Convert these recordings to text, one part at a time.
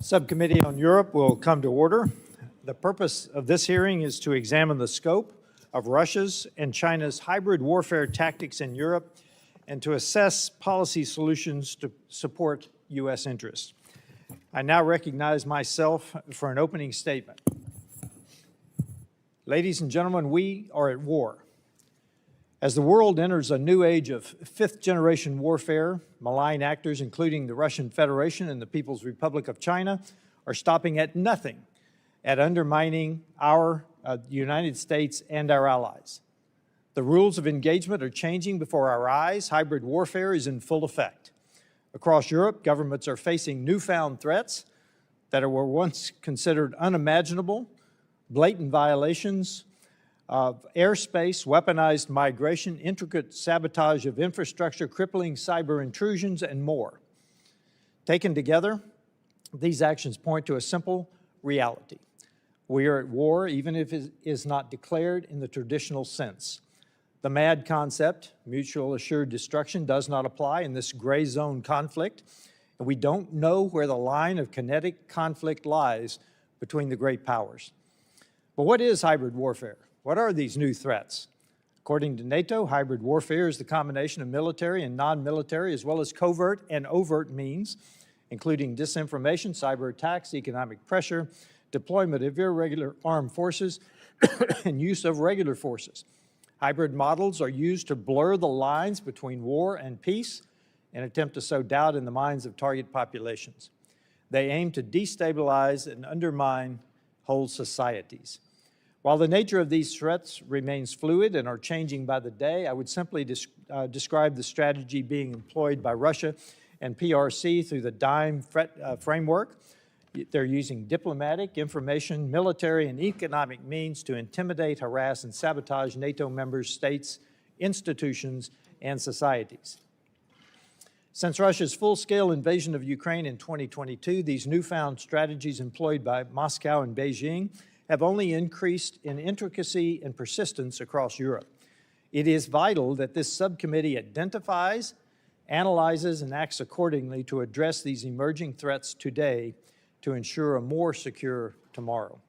Subcommittee on Europe will come to order. The purpose of this hearing is to examine the scope of Russia's and China's hybrid warfare tactics in Europe and to assess policy solutions to support U.S. interests. I now recognize myself for an opening statement. Ladies and gentlemen, we are at war. As the world enters a new age of fifth-generation warfare, malign actors, including the Russian Federation and the People's Republic of China, are stopping at nothing at undermining the United States and our allies. The rules of engagement are changing before our eyes. Hybrid warfare is in full effect. Across Europe, governments are facing newfound threats that were once considered unimaginable, blatant violations of airspace, weaponized migration, intricate sabotage of infrastructure, crippling cyber intrusions, and more. Taken together, these actions point to a simple reality. We are at war, even if it is not declared in the traditional sense. The MAD concept, mutual assured destruction, does not apply in this gray zone conflict, and we don't know where the line of kinetic conflict lies between the great powers. But what is hybrid warfare? What are these new threats? According to NATO, hybrid warfare is the combination of military and non-military, as well as covert and overt means, including disinformation, cyber attacks, economic pressure, deployment of irregular armed forces, and use of regular forces. Hybrid models are used to blur the lines between war and peace and attempt to sow doubt in the minds of target populations. They aim to destabilize and undermine whole societies. While the nature of these threats remains fluid and are changing by the day, I would simply describe the strategy being employed by Russia and PRC through the DIME framework. They're using diplomatic, information, military, and economic means to intimidate, harass, and sabotage NATO member states, institutions, and societies. Since Russia's full-scale invasion of Ukraine in 2022, these newfound strategies employed by Moscow and Beijing have only increased in intricacy and persistence across Europe. It is vital that this subcommittee identifies, analyzes, and acts accordingly to address these emerging threats today to ensure a more secure tomorrow.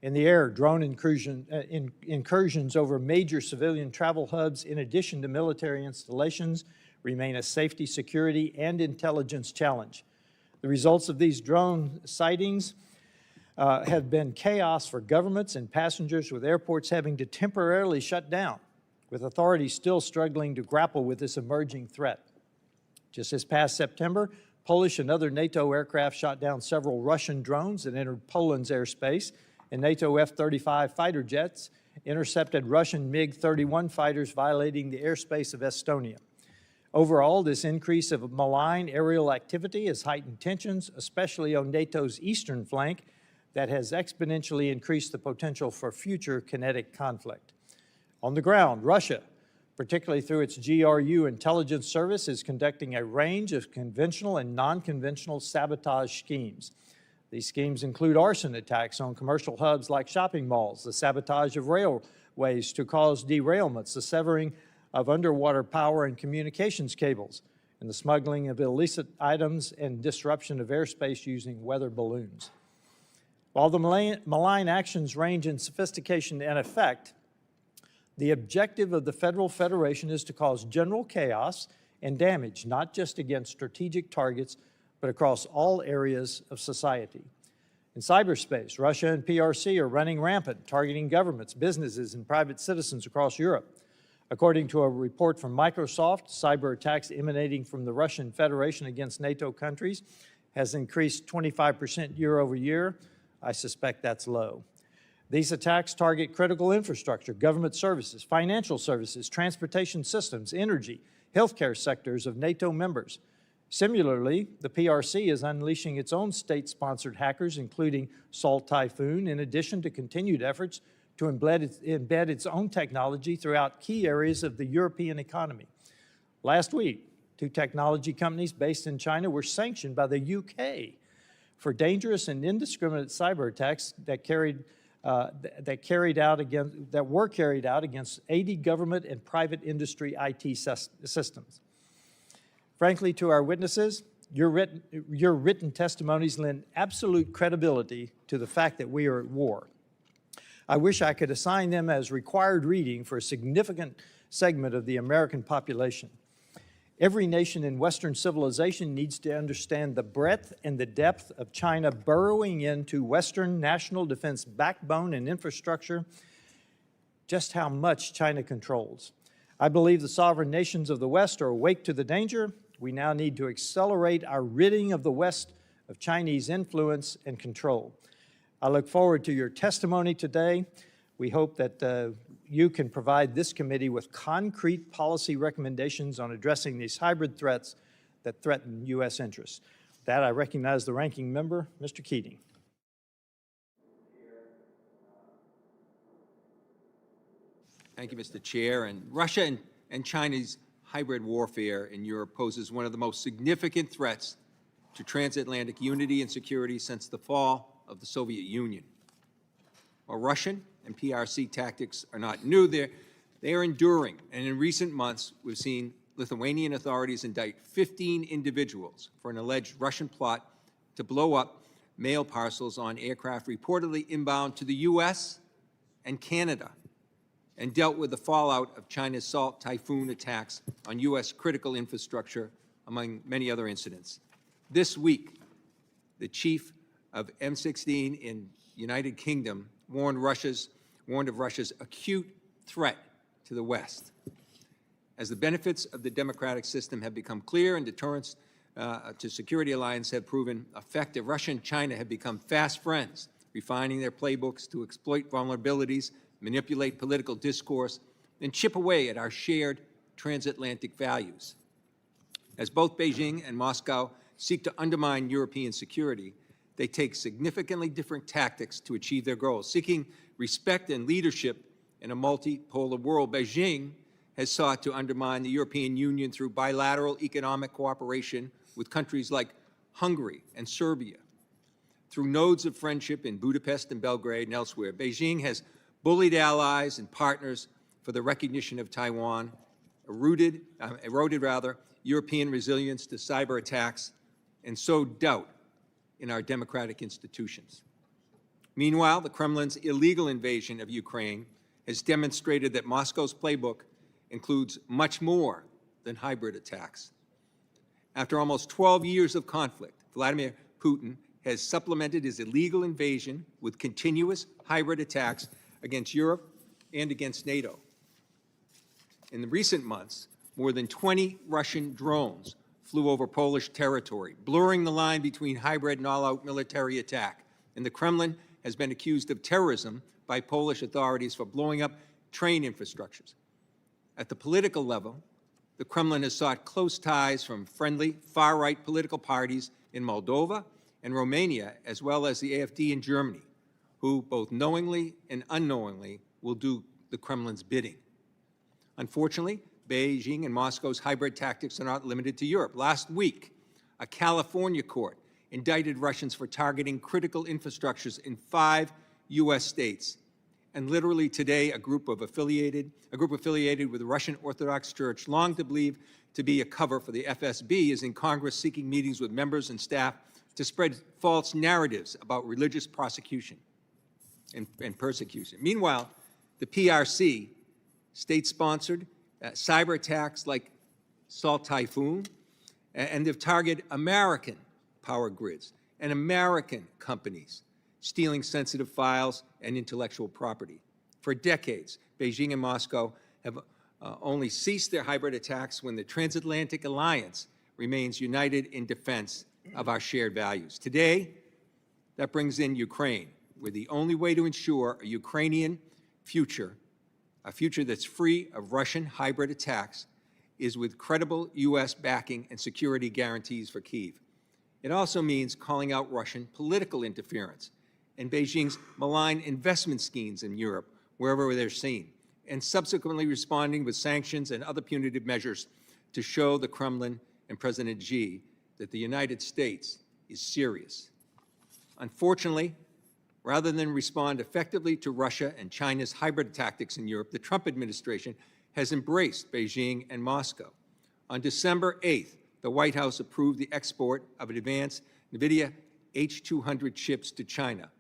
In the air, drone incursions over major civilian travel hubs, in addition to military installations, remain a safety, security, and intelligence challenge. The results of these drone sightings have been chaos for governments and passengers, with airports having to temporarily shut down, with authorities still struggling to grapple with this emerging threat. Just this past September, Polish and other NATO aircraft shot down several Russian drones that entered Poland's airspace, and NATO F-35 fighter jets intercepted Russian MiG-31 fighters, violating the airspace of Estonia. Overall, this increase of malign aerial activity has heightened tensions, especially on NATO's eastern flank, that has exponentially increased the potential for future kinetic conflict. On the ground, Russia, particularly through its GRU intelligence service, is conducting a range of conventional and non-conventional sabotage schemes. These schemes include arson attacks on commercial hubs like shopping malls, the sabotage of railways to cause derailments, the severing of underwater power and communications cables, and the smuggling of illicit items and disruption of airspace using weather balloons. While the malign actions range in sophistication and effect, the objective of the Federal Federation is to cause general chaos and damage, not just against strategic targets, but across all areas of society. In cyberspace, Russia and PRC are running rampant, targeting governments, businesses, and private citizens across Europe. According to a report from Microsoft, cyber attacks emanating from the Russian Federation against NATO countries has increased 25% year over year. I suspect that's low. These attacks target critical infrastructure, government services, financial services, transportation systems, energy, healthcare sectors of NATO members. Similarly, the PRC is unleashing its own state-sponsored hackers, including Salt Typhoon, in addition to continued efforts to embed its own technology throughout key areas of the European economy. Last week, 2 technology companies based in China were sanctioned by the UK for dangerous and indiscriminate cyber attacks that were carried out against 80 government and private industry IT systems. Frankly, to our witnesses, Your written testimonies lend absolute credibility to the fact that we are at war. I wish I could assign them as required reading for a significant segment of the American population. Every nation in Western civilization needs to understand the breadth and the depth of China burrowing into Western national defense backbone and infrastructure, just how much China controls. I believe the sovereign nations of the West are awake to the danger. We now need to accelerate our ridding of the West of Chinese influence and control. I look forward to your testimony today. We hope that you can provide this committee with concrete policy recommendations on addressing these hybrid threats that threaten U.S. interests. With that, I recognize the ranking member, Mr. Keating. Thank you, Mr. Chair. And Russia and China's hybrid warfare in Europe poses one of the most significant threats to transatlantic unity and security since the fall of the Soviet Union. While Russian and PRC tactics are not new, they are enduring. And in recent months, we've seen Lithuanian authorities indict 15 individuals for an alleged Russian plot to blow up mail parcels on aircraft reportedly inbound to the U.S. and Canada, and dealt with the fallout of China's Salt Typhoon attacks on U.S. critical infrastructure, among many other incidents. This week, the chief of M16 in United Kingdom warned of Russia's acute threat to the West. As the benefits of the democratic system have become clear and deterrence to security alliance have proven effective, Russia and China have become fast friends, refining their playbooks to exploit vulnerabilities, manipulate political discourse, and chip away at our shared transatlantic values. As both Beijing and Moscow seek to undermine European security, they take significantly different tactics to achieve their goals. Seeking respect and leadership in a multipolar world, Beijing has sought to undermine the European Union through bilateral economic cooperation with countries like Hungary and Serbia. Through nodes of friendship in Budapest and Belgrade and elsewhere, Beijing has bullied allies and partners for the recognition of Taiwan, eroded European resilience to cyber attacks, and sowed doubt in our democratic institutions. Meanwhile, the Kremlin's illegal invasion of Ukraine has demonstrated that Moscow's playbook includes much more than hybrid attacks. After almost 12 years of conflict, Vladimir Putin has supplemented his illegal invasion with continuous hybrid attacks against Europe and against NATO. In the recent months, more than 20 Russian drones flew over Polish territory, blurring the line between hybrid and all-out military attack. And the Kremlin has been accused of terrorism by Polish authorities for blowing up train infrastructures. At the political level, the Kremlin has sought close ties from friendly far-right political parties in Moldova and Romania, as well as the AfD in Germany, who both knowingly and unknowingly will do the Kremlin's bidding. Unfortunately, Beijing and Moscow's hybrid tactics are not limited to Europe. Last week, a California court indicted Russians for targeting critical infrastructures in 5 U.S. states. And literally today, a group affiliated with the Russian Orthodox Church, long to believe to be a cover for the FSB, is in Congress seeking meetings with members and staff to spread false narratives about religious prosecution and persecution. Meanwhile, the PRC, state-sponsored cyber attacks like Salt Typhoon, and they've targeted American power grids and American companies, stealing sensitive files and intellectual property. For decades, Beijing and Moscow have only ceased their hybrid attacks when the transatlantic alliance remains united in defense of our shared values. Today, that brings in Ukraine, where the only way to ensure a Ukrainian future, a future that's free of Russian hybrid attacks, is with credible U.S. backing and security guarantees for Kyiv. It also means calling out Russian political interference and Beijing's malign investment schemes in Europe, wherever they're seen, and subsequently responding with sanctions and other punitive measures to show the Kremlin and President Xi that the United States is serious. Unfortunately, rather than respond effectively to Russia and China's hybrid tactics in Europe, the Trump administration has embraced Beijing and Moscow. On December 8th, the White House approved the export of advanced NVIDIA H200 chips to China.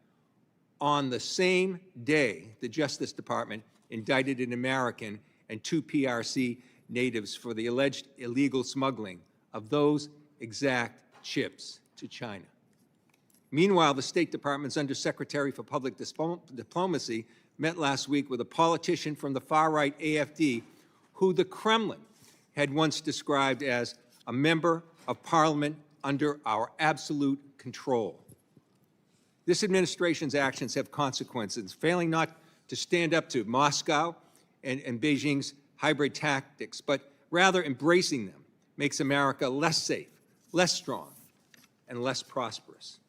On the same day, the Justice Department indicted an American and 2 PRC natives for the alleged illegal smuggling of those exact chips to China. Meanwhile, the State Department's Undersecretary for Public Diplomacy met last week with a politician from the far-right AfD who the Kremlin had once described as a member of parliament under our absolute control. This administration's actions have consequences, failing not to stand up to Moscow and Beijing's hybrid tactics, but rather embracing them makes America less safe, less strong, and less prosperous.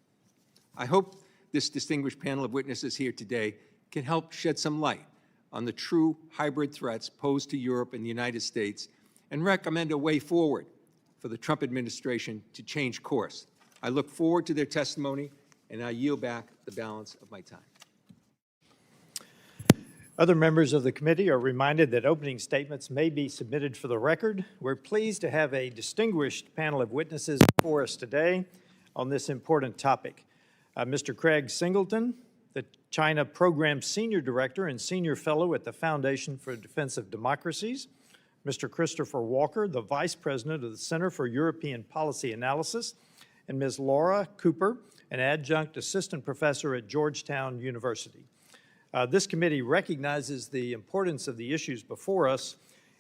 I hope this distinguished panel of witnesses here today can help shed some light on the true hybrid threats posed to Europe and the United States and recommend a way forward for the Trump administration to change course. I look forward to their testimony, and I yield back the balance of my time. Other members of the committee are reminded that opening statements may be submitted for the record. We're pleased to have a distinguished panel of witnesses before us today on this important topic. Mr. Craig Singleton, the China Program Senior Director and Senior Fellow at the Foundation for Defense of Democracies. Mr. Christopher Walker, the Vice President of the Center for European Policy Analysis, and Ms. Laura Cooper, an Adjunct Assistant Professor at Georgetown University. This committee recognizes the importance of the issues before us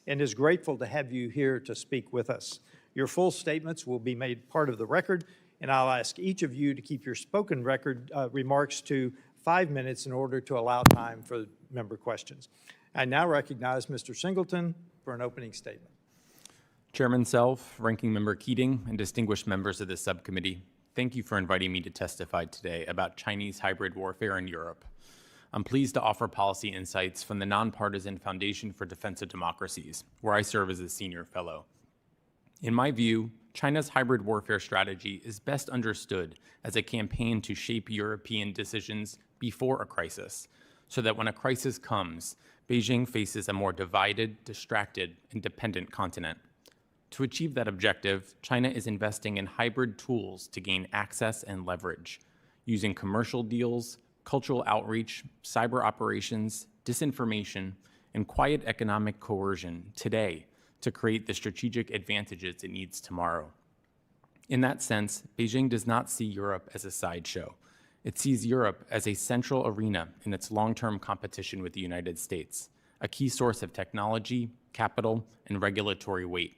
and is grateful to have you here to speak with us. Your full statements will be made part of the record, and I'll ask each of you to keep your spoken record remarks to 5 minutes in order to allow time for member questions. I now recognize Mr. Singleton for an opening statement. Chairman Self, Ranking Member Keating, and distinguished members of this subcommittee, thank you for inviting me to testify today about Chinese hybrid warfare in Europe. I'm pleased to offer policy insights from the Nonpartisan Foundation for Defense of Democracies, where I serve as a senior fellow. In my view, China's hybrid warfare strategy is best understood as a campaign to shape European decisions before a crisis, so that when a crisis comes, Beijing faces a more divided, distracted, and dependent continent. To achieve that objective, China is investing in hybrid tools to gain access and leverage, using commercial deals, cultural outreach, cyber operations, disinformation, and quiet economic coercion today to create the strategic advantages it needs tomorrow. In that sense, Beijing does not see Europe as a sideshow. It sees Europe as a central arena in its long-term competition with the United States, a key source of technology, capital, and regulatory weight.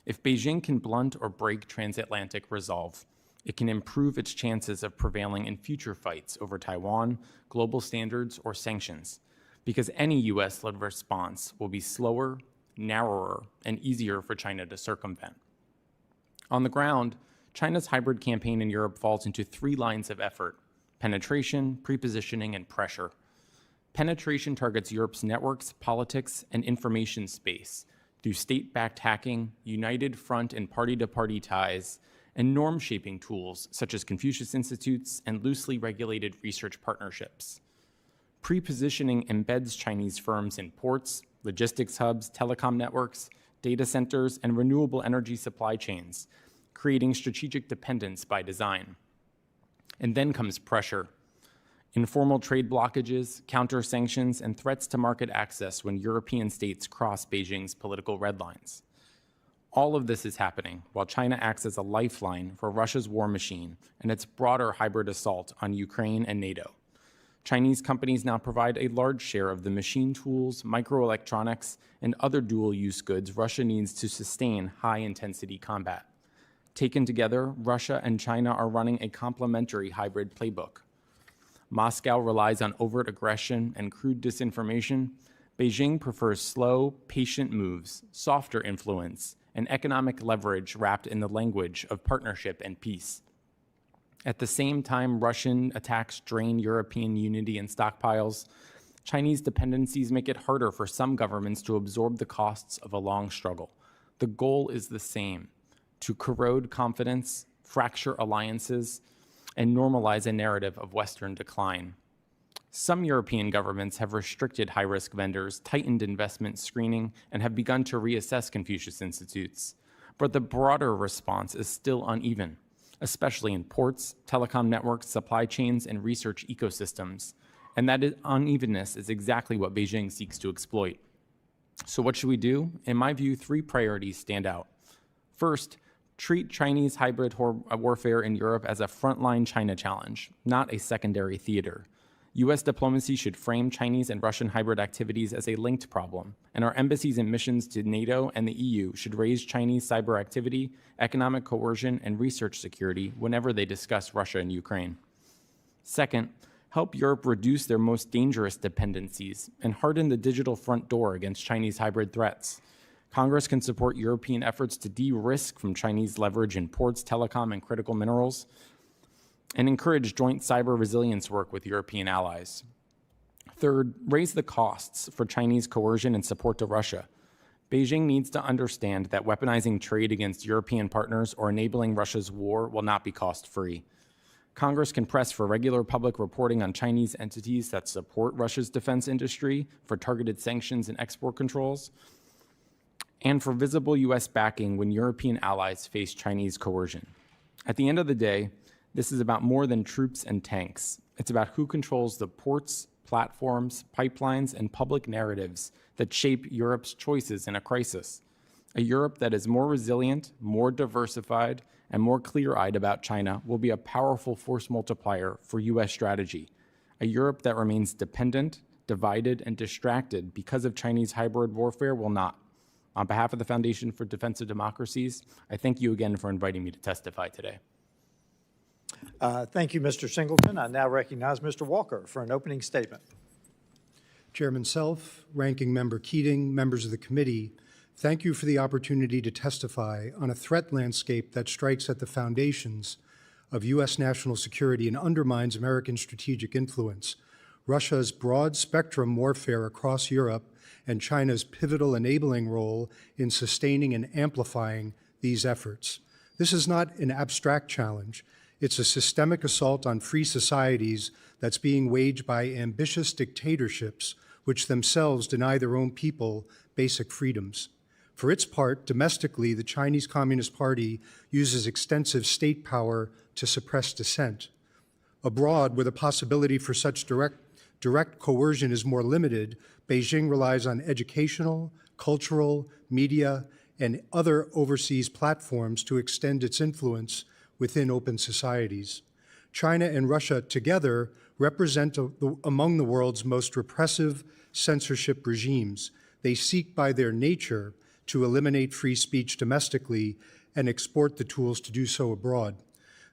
If Beijing can blunt or break transatlantic resolve, it can improve its chances of prevailing in future fights over Taiwan, global standards, or sanctions, because any US-led response will be slower, narrower, and easier for China to circumvent. On the ground, China's hybrid campaign in Europe falls into 3 lines of effort: penetration, prepositioning, and pressure. Penetration targets Europe's networks, politics, and information space through state-backed hacking, united front and party-to-party ties, and norm-shaping tools such as Confucius Institutes and loosely regulated research partnerships. Prepositioning embeds Chinese firms in ports, logistics hubs, telecom networks, data centers, and renewable energy supply chains, creating strategic dependence by design. And then comes pressure. Informal trade blockages, counter-sanctions, and threats to market access when European states cross Beijing's political red lines. All of this is happening while China acts as a lifeline for Russia's war machine and its broader hybrid assault on Ukraine and NATO. Chinese companies now provide a large share of the machine tools, microelectronics, and other dual-use goods Russia needs to sustain high-intensity combat. Taken together, Russia and China are running a complementary hybrid playbook. Moscow relies on overt aggression and crude disinformation. Beijing prefers slow, patient moves, softer influence, and economic leverage wrapped in the language of partnership and peace. At the same time Russian attacks drain European unity and stockpiles, Chinese dependencies make it harder for some governments to absorb the costs of a long struggle. The goal is the same: to corrode confidence, fracture alliances, and normalize a narrative of Western decline. Some European governments have restricted high-risk vendors, tightened investment screening, and have begun to reassess Confucius Institutes. but the broader response is still uneven, especially in ports, telecom networks, supply chains, and research ecosystems. And that unevenness is exactly what Beijing seeks to exploit. So what should we do? In my view, 3 priorities stand out. First, treat Chinese hybrid warfare in Europe as a frontline China challenge, not a secondary theater. U.S. diplomacy should frame Chinese and Russian hybrid activities as a linked problem, and our embassies and missions to NATO and the EU should raise Chinese cyber activity, economic coercion, and research security whenever they discuss Russia and Ukraine. Second, help Europe reduce their most dangerous dependencies and harden the digital front door against Chinese hybrid threats. Congress can support European efforts to de-risk from Chinese leverage in ports, telecom, and critical minerals, and encourage joint cyber resilience work with European allies. Third, raise the costs for Chinese coercion and support to Russia. Beijing needs to understand that weaponizing trade against European partners or enabling Russia's war will not be cost-free. Congress can press for regular public reporting on Chinese entities that support Russia's defense industry, for targeted sanctions and export controls, and for visible U.S. backing when European allies face Chinese coercion. At the end of the day, this is about more than troops and tanks. It's about who controls the ports, platforms, pipelines, and public narratives that shape Europe's choices in a crisis. A Europe that is more resilient, more diversified, and more clear-eyed about China will be a powerful force multiplier for U.S. strategy. A Europe that remains dependent, divided, and distracted because of Chinese hybrid warfare will not. On behalf of the Foundation for Defense of Democracies, I thank you again for inviting me to testify today. Thank you, Mr. Singleton. I now recognize Mr. Walker for an opening statement. Chairman Self, Ranking Member Keating, members of the committee, thank you for the opportunity to testify on a threat landscape that strikes at the foundations of U.S. national security and undermines American strategic influence, Russia's broad spectrum warfare across Europe, and China's pivotal enabling role in sustaining and amplifying these efforts. This is not an abstract challenge. It's a systemic assault on free societies that's being waged by ambitious dictatorships which themselves deny their own people basic freedoms. For its part, domestically, the Chinese Communist Party uses extensive state power to suppress dissent. Abroad, where the possibility for such direct coercion is more limited, Beijing relies on educational, cultural, media, and other overseas platforms to extend its influence within open societies. China and Russia together represent among the world's most repressive censorship regimes. They seek by their nature to eliminate free speech domestically and export the tools to do so abroad.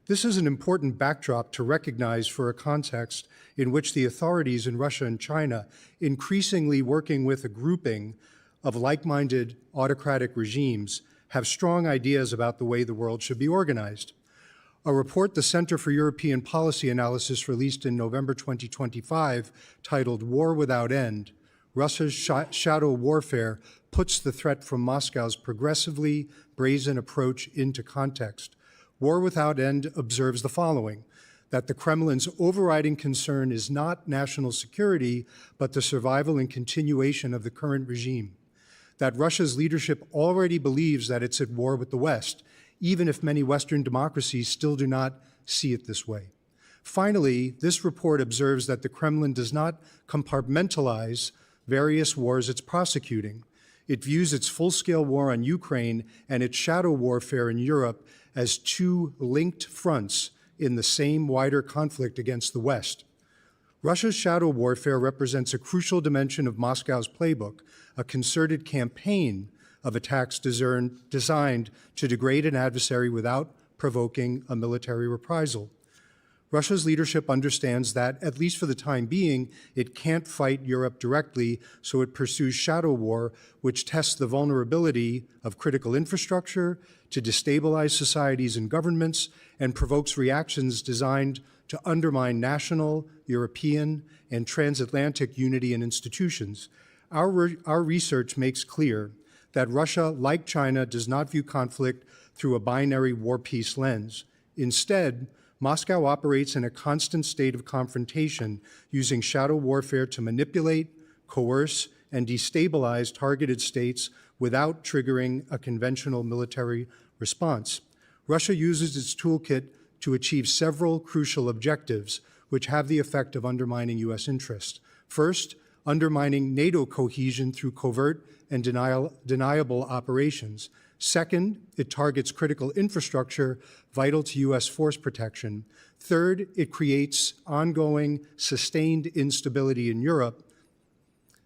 This is an important backdrop to recognize for a context in which the authorities in Russia and China, increasingly working with a grouping of like-minded autocratic regimes, have strong ideas about the way the world should be organized. A report the Center for European Policy Analysis released in November 2025, titled War Without End, Russia's Shadow Warfare, puts the threat from Moscow's progressively brazen approach into context. War Without End observes the following: that the Kremlin's overriding concern is not national security, but the survival and continuation of the current regime. That Russia's leadership already believes that it's at war with the West, even if many Western democracies still do not see it this way. Finally, this report observes that the Kremlin does not compartmentalize various wars it's prosecuting. It views its full-scale war on Ukraine and its shadow warfare in Europe as two linked fronts in the same wider conflict against the West. Russia's shadow warfare represents a crucial dimension of Moscow's playbook, a concerted campaign of attacks designed to degrade an adversary without provoking a military reprisal. Russia's leadership understands that, at least for the time being, it can't fight Europe directly, so it pursues shadow war, which tests the vulnerability of critical infrastructure to destabilize societies and governments, and provokes reactions designed to undermine national, European, and transatlantic unity and institutions. Our research makes clear that Russia, like China, does not view conflict through a binary war-peace lens. Instead, Moscow operates in a constant state of confrontation, using shadow warfare to manipulate, coerce, and destabilize targeted states without triggering a conventional military response. Russia uses its toolkit to achieve several crucial objectives, which have the effect of undermining U.S. interest. First, undermining NATO cohesion through covert and deniable operations. Second, it targets critical infrastructure vital to U.S. force protection. Third, it creates ongoing, sustained instability in Europe.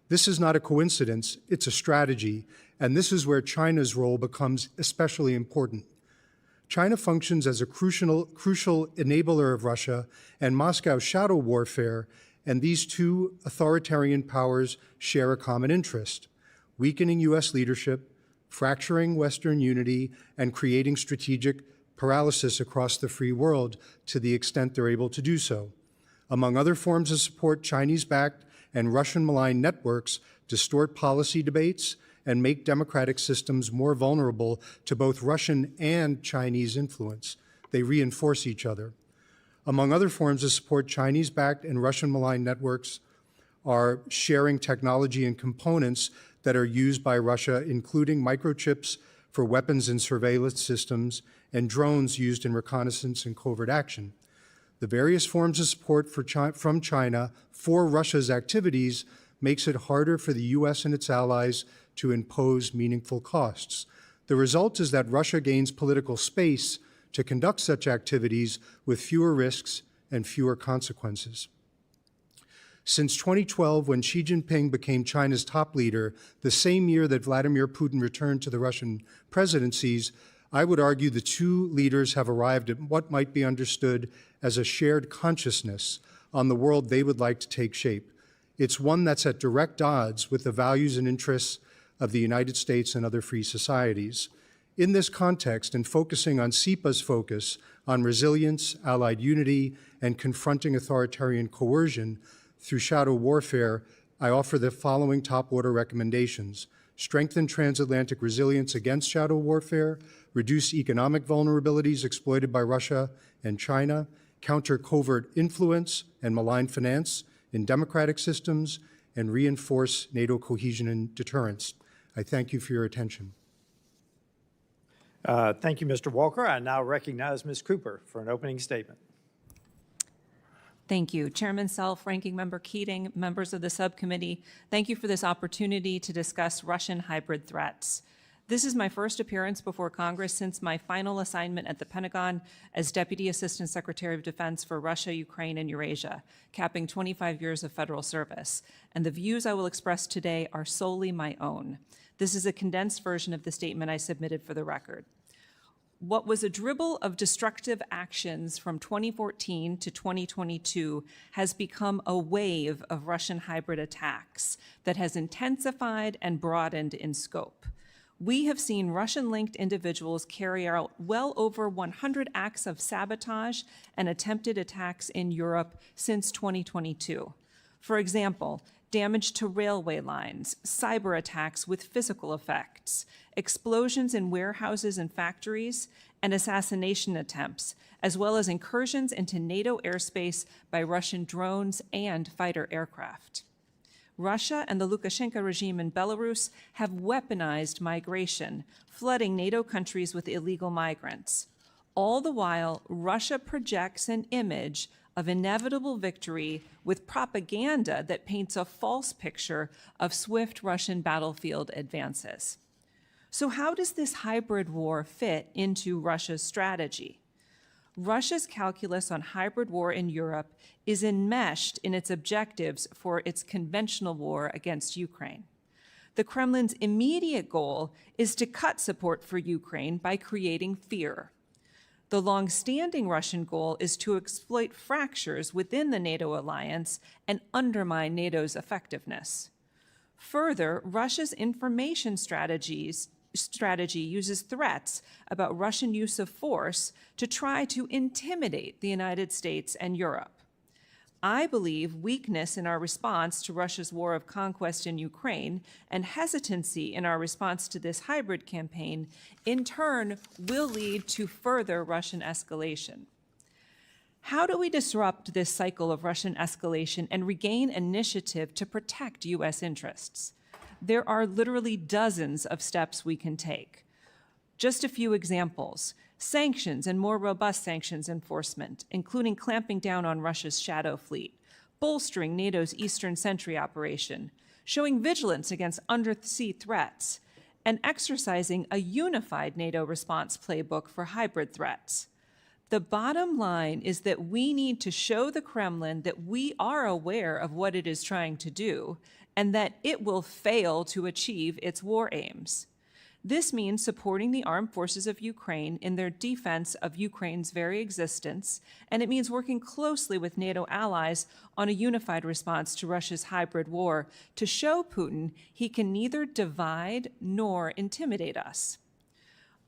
This is not a coincidence, it's a strategy, and this is where China's role becomes especially important. China functions as a crucial enabler of Russia and Moscow's shadow warfare, and these two authoritarian powers share a common interest: weakening U.S. leadership, fracturing Western unity, and creating strategic paralysis across the free world to the extent they're able to do so. Among other forms of support, Chinese-backed and Russian-maligned networks distort policy debates and make democratic systems more vulnerable to both Russian and Chinese influence. They reinforce each other. Among other forms of support, Chinese-backed and Russian-maligned networks are sharing technology and components that are used by Russia, including microchips for weapons and surveillance systems and drones used in reconnaissance and covert action. The various forms of support from China for Russia's activities makes it harder for the U.S. and its allies to impose meaningful costs. The result is that Russia gains political space to conduct such activities with fewer risks and fewer consequences. Since 2012, when Xi Jinping became China's top leader, the same year that Vladimir Putin returned to the Russian presidencies, I would argue the two leaders have arrived at what might be understood as a shared consciousness on the world they would like to take shape. It's one that's at direct odds with the values and interests of the United States and other free societies. In this context, and focusing on SIPA's focus on resilience, allied unity, and confronting authoritarian coercion through shadow warfare, I offer the following top-order recommendations: strengthen transatlantic resilience against shadow warfare, reduce economic vulnerabilities exploited by Russia and China, counter covert influence and malign finance in democratic systems, and reinforce NATO cohesion and deterrence. I thank you for your attention. Thank you, Mr. Walker. I now recognize Ms. Cooper for an opening statement. Thank you. Chairman Self, Ranking Member Keating, members of the subcommittee, thank you for this opportunity to discuss Russian hybrid threats. This is my first appearance before Congress since my final assignment at the Pentagon as Deputy Assistant Secretary of Defense for Russia, Ukraine, and Eurasia, capping 25 years of federal service. And the views I will express today are solely my own. This is a condensed version of the statement I submitted for the record. What was a dribble of destructive actions from 2014 to 2022 has become a wave of Russian hybrid attacks that has intensified and broadened in scope. We have seen Russian-linked individuals carry out well over 100 acts of sabotage and attempted attacks in Europe since 2022. For example, damage to railway lines, cyber attacks with physical effects, explosions in warehouses and factories, and assassination attempts, as well as incursions into NATO airspace by Russian drones and fighter aircraft. Russia and the Lukashenko regime in Belarus have weaponized migration, flooding NATO countries with illegal migrants. All the while, Russia projects an image of inevitable victory with propaganda that paints a false picture of swift Russian battlefield advances. So how does this hybrid war fit into Russia's strategy? Russia's calculus on hybrid war in Europe is enmeshed in its objectives for its conventional war against Ukraine. The Kremlin's immediate goal is to cut support for Ukraine by creating fear. The long-standing Russian goal is to exploit fractures within the NATO alliance and undermine NATO's effectiveness. Further, Russia's information strategy uses threats about Russian use of force to try to intimidate the United States and Europe. I believe weakness in our response to Russia's war of conquest in Ukraine and hesitancy in our response to this hybrid campaign, in turn, will lead to further Russian escalation. How do we disrupt this cycle of Russian escalation and regain initiative to protect U.S. interests? There are literally dozens of steps we can take. Just a few examples: sanctions and more robust sanctions enforcement, including clamping down on Russia's shadow fleet, bolstering NATO's Eastern Sentry operation, showing vigilance against undersea threats, and exercising a unified NATO response playbook for hybrid threats. The bottom line is that we need to show the Kremlin that we are aware of what it is trying to do and that it will fail to achieve its war aims. This means supporting the armed forces of Ukraine in their defense of Ukraine's very existence, and it means working closely with NATO allies on a unified response to Russia's hybrid war to show Putin he can neither divide nor intimidate us.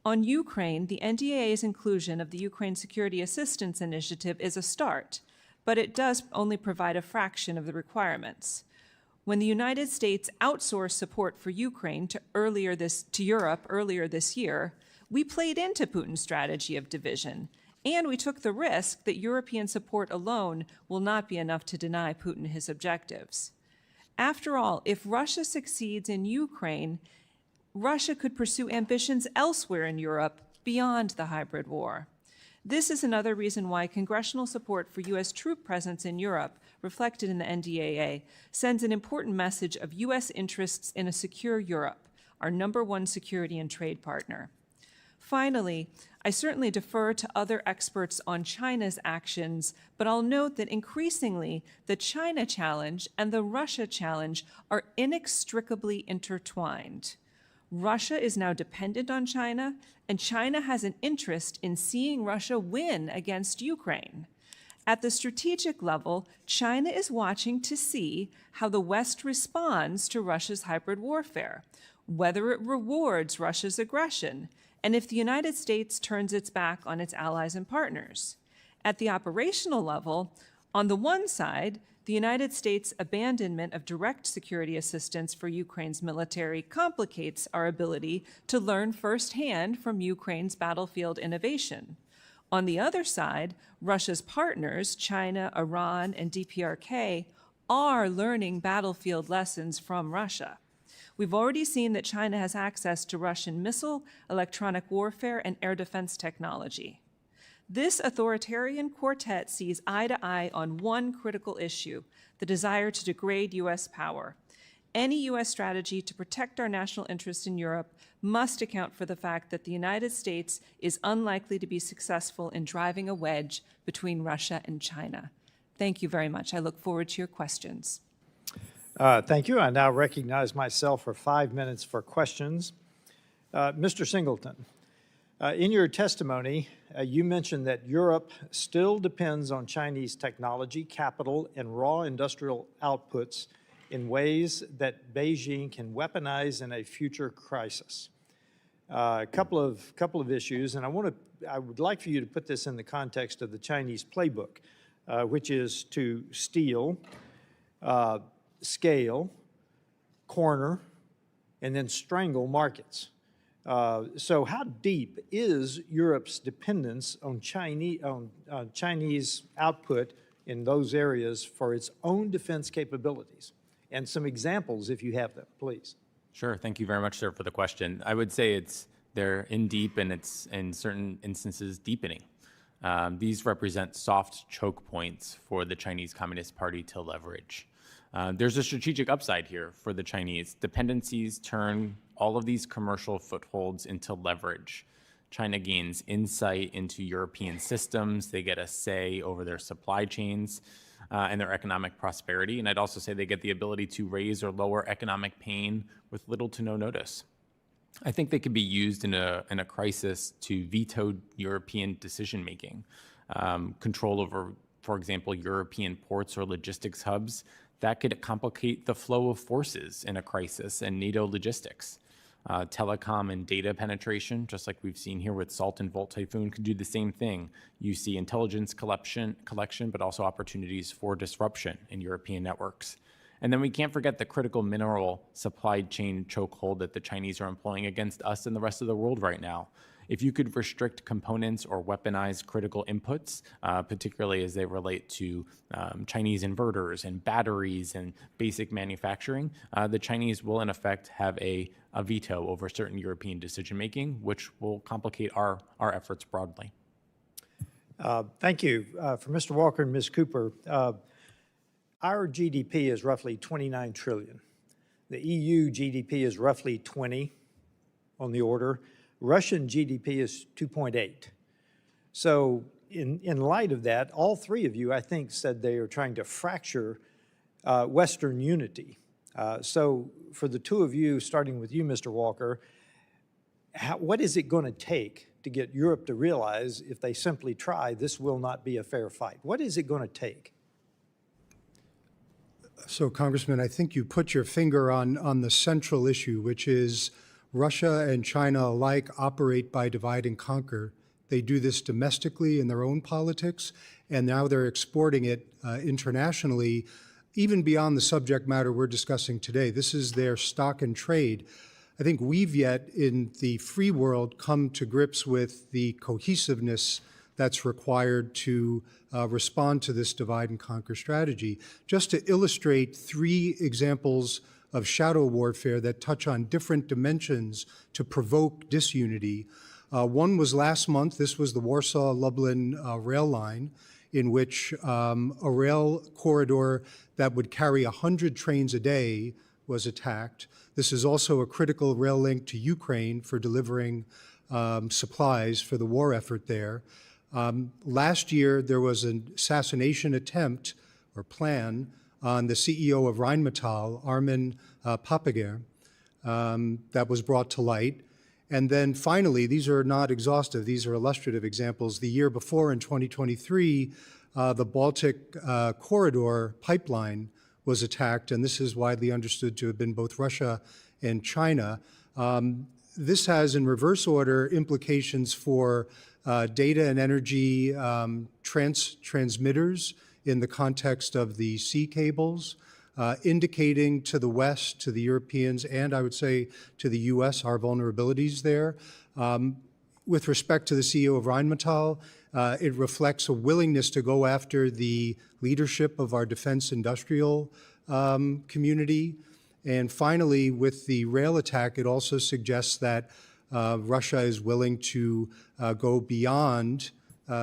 On Ukraine, the NDAA's inclusion of the Ukraine Security Assistance Initiative is a start, but it does only provide a fraction of the requirements. When the United States outsourced support for Ukraine to Europe earlier this year, we played into Putin's strategy of division, and we took the risk that European support alone will not be enough to deny Putin his objectives. After all, if Russia succeeds in Ukraine, Russia could pursue ambitions elsewhere in Europe beyond the hybrid war. This is another reason why congressional support for U.S. troop presence in Europe, reflected in the NDAA, sends an important message of U.S. interests in a secure Europe, our #1 security and trade partner. Finally, I certainly defer to other experts on China's actions, but I'll note that increasingly the China challenge and the Russia challenge are inextricably intertwined. Russia is now dependent on China, and China has an interest in seeing Russia win against Ukraine. At the strategic level, China is watching to see how the West responds to Russia's hybrid warfare, whether it rewards Russia's aggression, and if the United States turns its back on its allies and partners. At the operational level, on the one side, the United States' abandonment of direct security assistance for Ukraine's military complicates our ability to learn firsthand from Ukraine's battlefield innovation. On the other side, Russia's partners, China, Iran, and DPRK, are learning battlefield lessons from Russia. We've already seen that China has access to Russian missile, electronic warfare, and air defense technology. This authoritarian quartet sees eye to eye on one critical issue: the desire to degrade U.S. power. Any U.S. strategy to protect our national interests in Europe must account for the fact that the United States is unlikely to be successful in driving a wedge between Russia and China. Thank you very much. I look forward to your questions. Thank you. I now recognize myself for 5 minutes for questions. Mr. Singleton, in your testimony, you mentioned that Europe still depends on Chinese technology, capital, and raw industrial outputs in ways that Beijing can weaponize in a future crisis. A couple of issues, and I would like for you to put this in the context of the Chinese playbook, which is to steal, scale, corner, and then strangle markets. So how deep is Europe's dependence on Chinese output in those areas for its own defense capabilities? And some examples, if you have them, please. Sure. Thank you very much, sir, for the question. I would say they're in deep, and it's in certain instances deepening. These represent soft choke points for the Chinese Communist Party to leverage. There's a strategic upside here for the Chinese. Dependencies turn all of these commercial footholds into leverage. China gains insight into European systems. They get a say over their supply chains and their economic prosperity. And I'd also say they get the ability to raise or lower economic pain with little to no notice. I think they could be used in a crisis to veto European decision-making, control over, for example, European ports or logistics hubs. That could complicate the flow of forces in a crisis and NATO logistics. Telecom and data penetration, just like we've seen here with Salt and Volt Typhoon, could do the same thing. You see intelligence collection, but also opportunities for disruption in European networks. And then we can't forget the critical mineral supply chain chokehold that the Chinese are employing against us and the rest of the world right now. If you could restrict components or weaponize critical inputs, particularly as they relate to Chinese inverters and batteries and basic manufacturing, the Chinese will in effect have a veto over certain European decision-making, which will complicate our efforts broadly. Thank you. For Mr. Walker and Ms. Cooper, our GDP is roughly 29 trillion. The EU GDP is roughly 20 on the order. Russian GDP is 2.8. So in light of that, all three of you, I think, said they are trying to fracture Western unity. So for the two of you, starting with you, Mr. Walker, what is it going to take to get Europe to realize if they simply try, this will not be a fair fight? What is it going to take? So, Congressman, I think you put your finger on the central issue, which is Russia and China alike operate by divide and conquer. They do this domestically in their own politics, and now they're exporting it internationally, even beyond the subject matter we're discussing today. This is their stock and trade. I think we've yet, in the free world, come to grips with the cohesiveness that's required to respond to this divide and conquer strategy. Just to illustrate three examples of shadow warfare that touch on different dimensions to provoke disunity. One was last month. This was the Warsaw-Lublin rail line, in which a rail corridor that would carry 100 trains a day was attacked. This is also a critical rail link to Ukraine for delivering supplies for the war effort there. Last year, there was an assassination attempt or plan on the CEO of Rheinmetall, Armin Papiger, that was brought to light. And then finally, these are not exhaustive, these are illustrative examples. The year before, in 2023, the Baltic Corridor pipeline was attacked, and this is widely understood to have been both Russia and China. This has, in reverse order, implications for data and energy transmitters in the context of the sea cables, indicating to the West, to the Europeans, and I would say to the US, our vulnerabilities there. With respect to the CEO of Rheinmetall, it reflects a willingness to go after the leadership of our defense industrial community. And finally, with the rail attack, it also suggests that Russia is willing to go beyond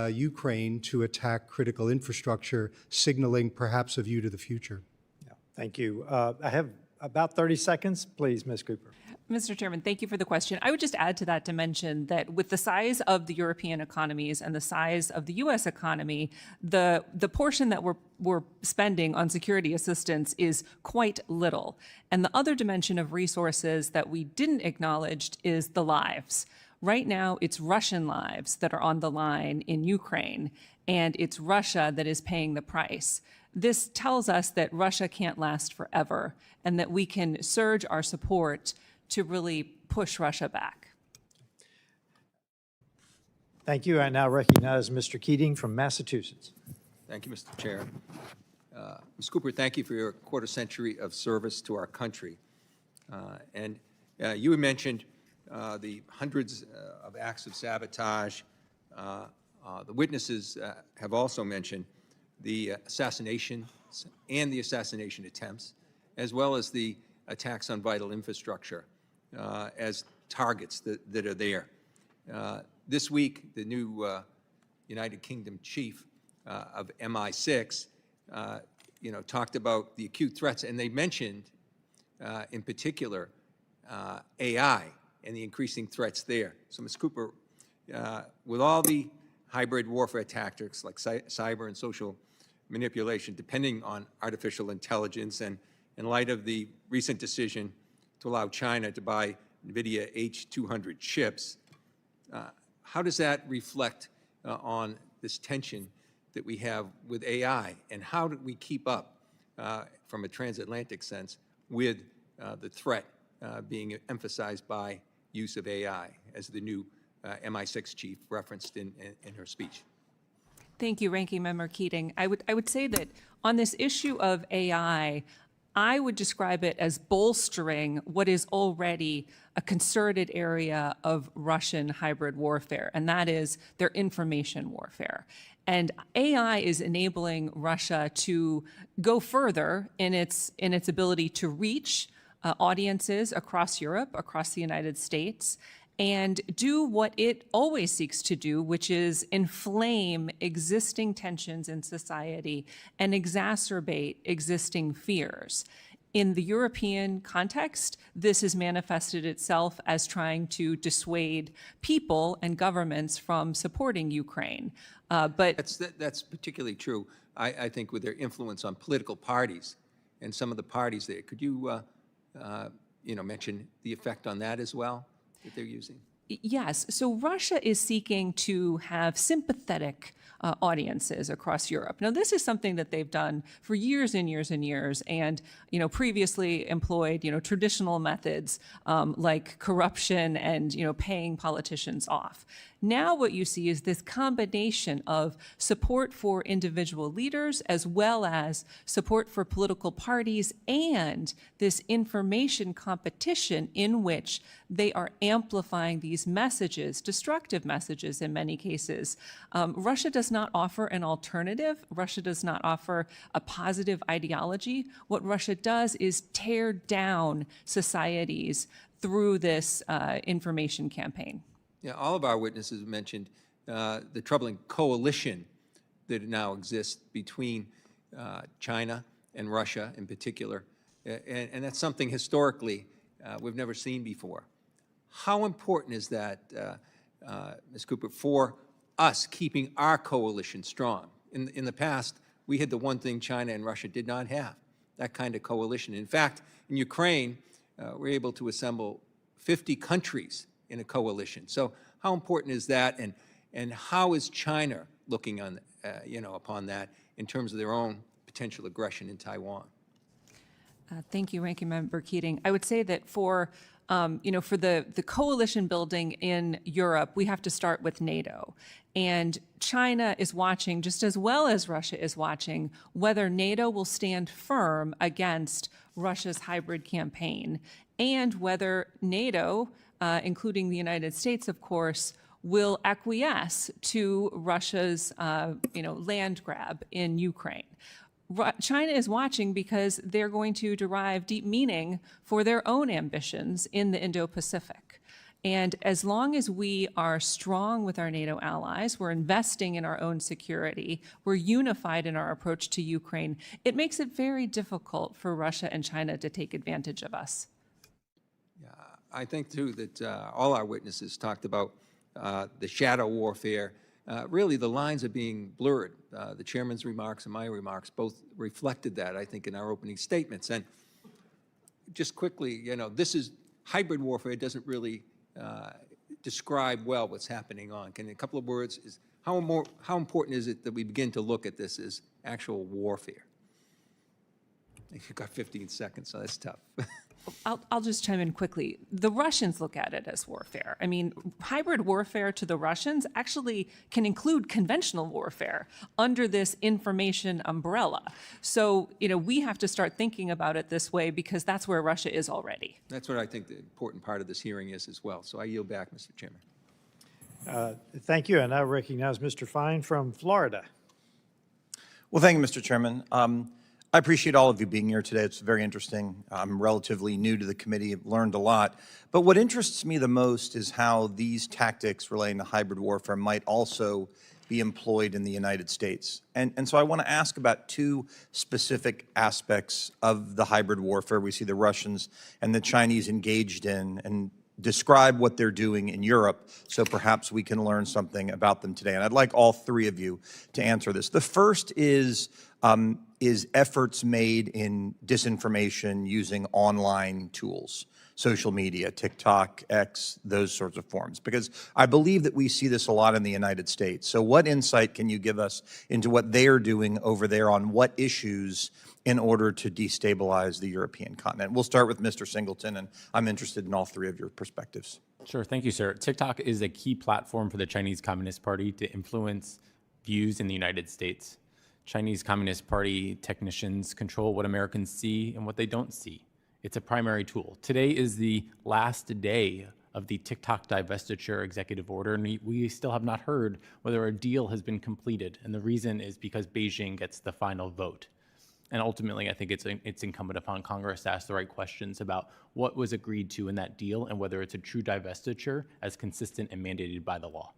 Ukraine to attack critical infrastructure, signaling perhaps a view to the future. Yeah, thank you. I have about 30 seconds. Please, Ms. Cooper. Mr. Chairman, thank you for the question. I would just add to that to mention that with the size of the European economies and the size of the U.S. economy, the portion that we're spending on security assistance is quite little. And the other dimension of resources that we didn't acknowledge is the lives. Right now, it's Russian lives that are on the line in Ukraine, and it's Russia that is paying the price. This tells us that Russia can't last forever, and that we can surge our support to really push Russia back. Thank you. I now recognize Mr. Keating from Massachusetts. Thank you, Mr. Chair. Ms. Cooper, thank you for your quarter century of service to our country. You had mentioned the hundreds of acts of sabotage. The witnesses have also mentioned the assassinations and the assassination attempts, as well as the attacks on vital infrastructure as targets that are there. This week, the new United Kingdom chief of MI6, talked about the acute threats, and they mentioned, in particular, AI and the increasing threats there. So, Ms. Cooper, with all the hybrid warfare tactics like cyber and social manipulation, depending on artificial intelligence, and in light of the recent decision to allow China to buy NVIDIA H200 chips, how does that reflect on this tension that we have with AI, and how do we keep up from a transatlantic sense with the threat being emphasized by use of AI, as the new MI6 chief referenced in her speech? Thank you, Ranking Member Keating. I would say that on this issue of AI, I would describe it as bolstering what is already a concerted area of Russian hybrid warfare, and that is their information warfare. And AI is enabling Russia to go further in its ability to reach audiences across Europe, across the United States, and do what it always seeks to do, which is inflame existing tensions in society and exacerbate existing fears. In the European context, this has manifested itself as trying to dissuade people and governments from supporting Ukraine. But That's particularly true, I think, with their influence on political parties and some of the parties there. Could you, mention the effect on that as well that they're using? Yes. So Russia is seeking to have sympathetic audiences across Europe. Now, this is something that they've done for years and years and years, and previously employed traditional methods like corruption and paying politicians off. Now what you see is this combination of support for individual leaders as well as support for political parties and this information competition in which they are amplifying these messages, destructive messages in many cases. Russia does not offer an alternative. Russia does not offer a positive ideology. What Russia does is tear down societies through this information campaign. Yeah, all of our witnesses mentioned the troubling coalition that now exists between China and Russia in particular, and that's something historically we've never seen before. How important is that, Ms. Cooper, for us keeping our coalition strong? In the past, we had the one thing China and Russia did not have, that kind of coalition. In fact, in Ukraine, we're able to assemble 50 countries in a coalition. So how important is that, and how is China looking on, upon that in terms of their own potential aggression in Taiwan? Thank you, Ranking Member Keating. I would say that for the coalition building in Europe, we have to start with NATO. And China is watching, just as well as Russia is watching, whether NATO will stand firm against Russia's hybrid campaign, and whether NATO, including the United States, of course, will acquiesce to Russia's, land grab in Ukraine. China is watching because they're going to derive deep meaning for their own ambitions in the Indo-Pacific. And as long as we are strong with our NATO allies, we're investing in our own security, we're unified in our approach to Ukraine, it makes it very difficult for Russia and China to take advantage of us. I think, too, that all our witnesses talked about the shadow warfare. Really, the lines are being blurred. The chairman's remarks and my remarks both reflected that, I think, in our opening statements. And just quickly, this is hybrid warfare. It doesn't really describe well what's happening on. Can, in a couple of words, how important is it that we begin to look at this as actual warfare? You've got 15 seconds, so that's tough. I'll just chime in quickly. The Russians look at it as warfare. I mean, hybrid warfare to the Russians actually can include conventional warfare under this information umbrella. So, we have to start thinking about it this way because that's where Russia is already. That's what I think the important part of this hearing is as well. So I yield back, Mr. Chairman. Thank you. And I recognize Mr. Fine from Florida. Well, thank you, Mr. Chairman. I appreciate all of you being here today. It's very interesting. I'm relatively new to the committee. I've learned a lot. But what interests me the most is how these tactics relating to hybrid warfare might also be employed in the United States. And so I want to ask about two specific aspects of the hybrid warfare we see the Russians and the Chinese engaged in, and describe what they're doing in Europe so perhaps we can learn something about them today. And I'd like all three of you to answer this. The first is efforts made in disinformation using online tools, social media, TikTok, X, those sorts of forms, because I believe that we see this a lot in the United States. So what insight can you give us into what they are doing over there on what issues in order to destabilize the European continent? We'll start with Mr. Singleton, and I'm interested in all three of your perspectives. Sure, thank you, sir. TikTok is a key platform for the Chinese Communist Party to influence views in the United States. Chinese Communist Party technicians control what Americans see and what they don't see. It's a primary tool. Today is the last day of the TikTok divestiture executive order, and we still have not heard whether a deal has been completed. And the reason is because Beijing gets the final vote. And ultimately, I think it's incumbent upon Congress to ask the right questions about what was agreed to in that deal and whether it's a true divestiture as consistent and mandated by the law.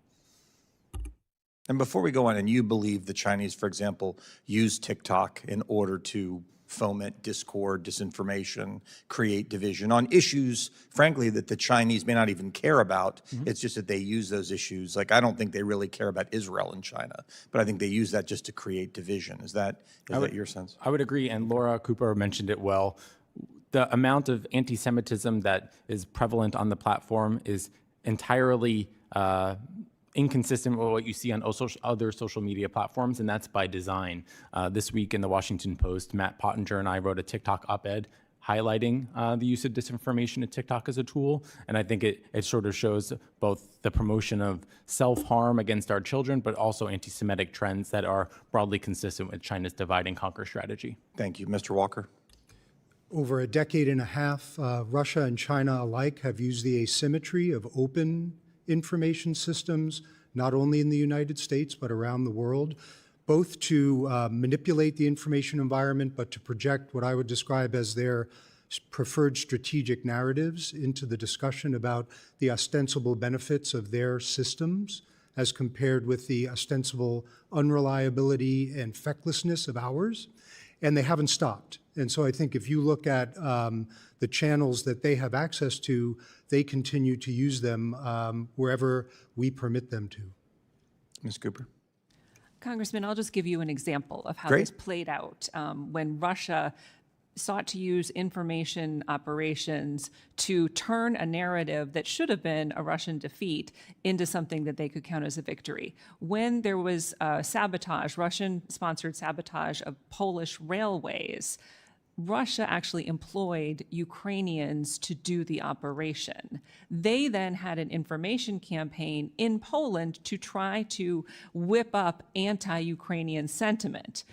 And before we go on, and you believe the Chinese, for example, use TikTok in order to foment discord, disinformation, create division on issues, frankly, that the Chinese may not even care about. It's just that they use those issues. Like, I don't think they really care about Israel and China, but I think they use that just to create division. Is that your sense? I would agree, and Laura Cooper mentioned it well. The amount of anti-Semitism that is prevalent on the platform is entirely inconsistent with what you see on other social media platforms, and that's by design. This week in the Washington Post, Matt Pottinger and I wrote a TikTok op-ed highlighting the use of disinformation of TikTok as a tool, and I think it sort of shows both the promotion of self-harm against our children, but also anti-Semitic trends that are broadly consistent with China's divide and conquer strategy. Thank you. Mr. Walker? Over a decade and a half, Russia and China alike have used the asymmetry of open information systems, not only in the United States, but around the world, both to manipulate the information environment, but to project what I would describe as their preferred strategic narratives into the discussion about the ostensible benefits of their systems as compared with the ostensible unreliability and fecklessness of ours. And they haven't stopped. And so I think if you look at the channels that they have access to, they continue to use them wherever we permit them to. Ms. Cooper? Congressman, I'll just give you an example of how Great. this played out when Russia sought to use information operations to turn a narrative that should have been a Russian defeat into something that they could count as a victory. When there was sabotage, Russian-sponsored sabotage of Polish railways, Russia actually employed Ukrainians to do the operation. They then had an information campaign in Poland to try to whip up anti-Ukrainian sentiment.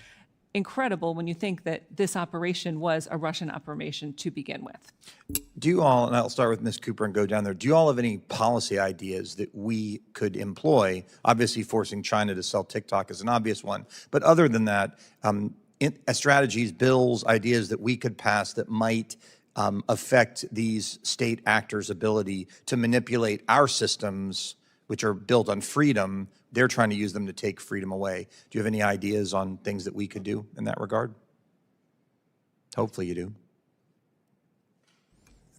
Incredible when you think that this operation was a Russian operation to begin with. Do you all, and I'll start with Ms. Cooper and go down there, do you all have any policy ideas that we could employ? Obviously, forcing China to sell TikTok is an obvious one. But other than that, strategies, bills, ideas that we could pass that might affect these state actors' ability to manipulate our systems, which are built on freedom. They're trying to use them to take freedom away. Do you have any ideas on things that we could do in that regard? Hopefully you do.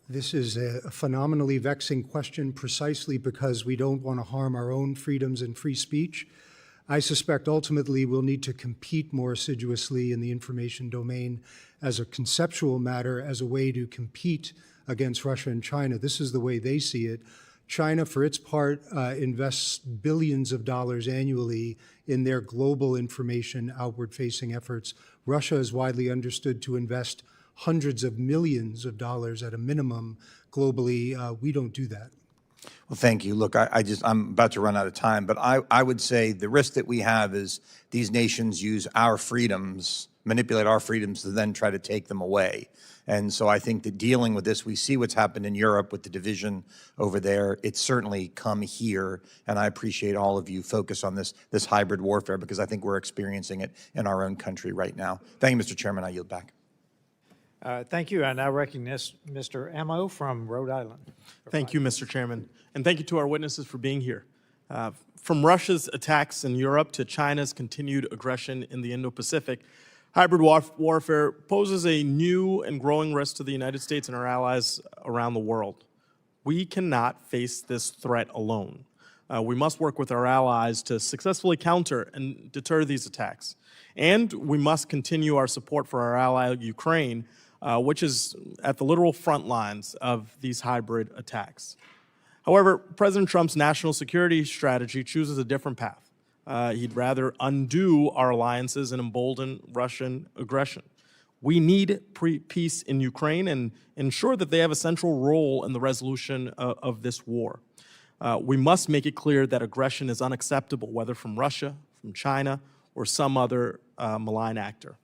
This is a phenomenally vexing question precisely because we don't want to harm our own freedoms and free speech. I suspect ultimately we'll need to compete more assiduously in the information domain as a conceptual matter, as a way to compete against Russia and China. This is the way they see it. China, for its part, invests billions of dollars annually in their global information outward-facing efforts. Russia is widely understood to invest hundreds of millions of dollars at a minimum globally. We don't do that. Well, thank you. Look, I'm about to run out of time, but I would say the risk that we have is these nations use our freedoms, manipulate our freedoms to then try to take them away. And so I think that dealing with this, we see what's happened in Europe with the division over there. It's certainly come here, and I appreciate all of you focus on this hybrid warfare because I think we're experiencing it in our own country right now. Thank you, Mr. Chairman. I yield back. Thank you. I now recognize Mr. Amo from Rhode Island. Thank you, Mr. Chairman. And thank you to our witnesses for being here. From Russia's attacks in Europe to China's continued aggression in the Indo-Pacific, hybrid warfare poses a new and growing risk to the United States and our allies around the world. We cannot face this threat alone. We must work with our allies to successfully counter and deter these attacks. And we must continue our support for our ally, Ukraine, which is at the literal front lines of these hybrid attacks. However, President Trump's national security strategy chooses a different path. He'd rather undo our alliances and embolden Russian aggression. We need peace in Ukraine and ensure that they have a central role in the resolution of this war. We must make it clear that aggression is unacceptable, whether from Russia, from China, or some other malign actor.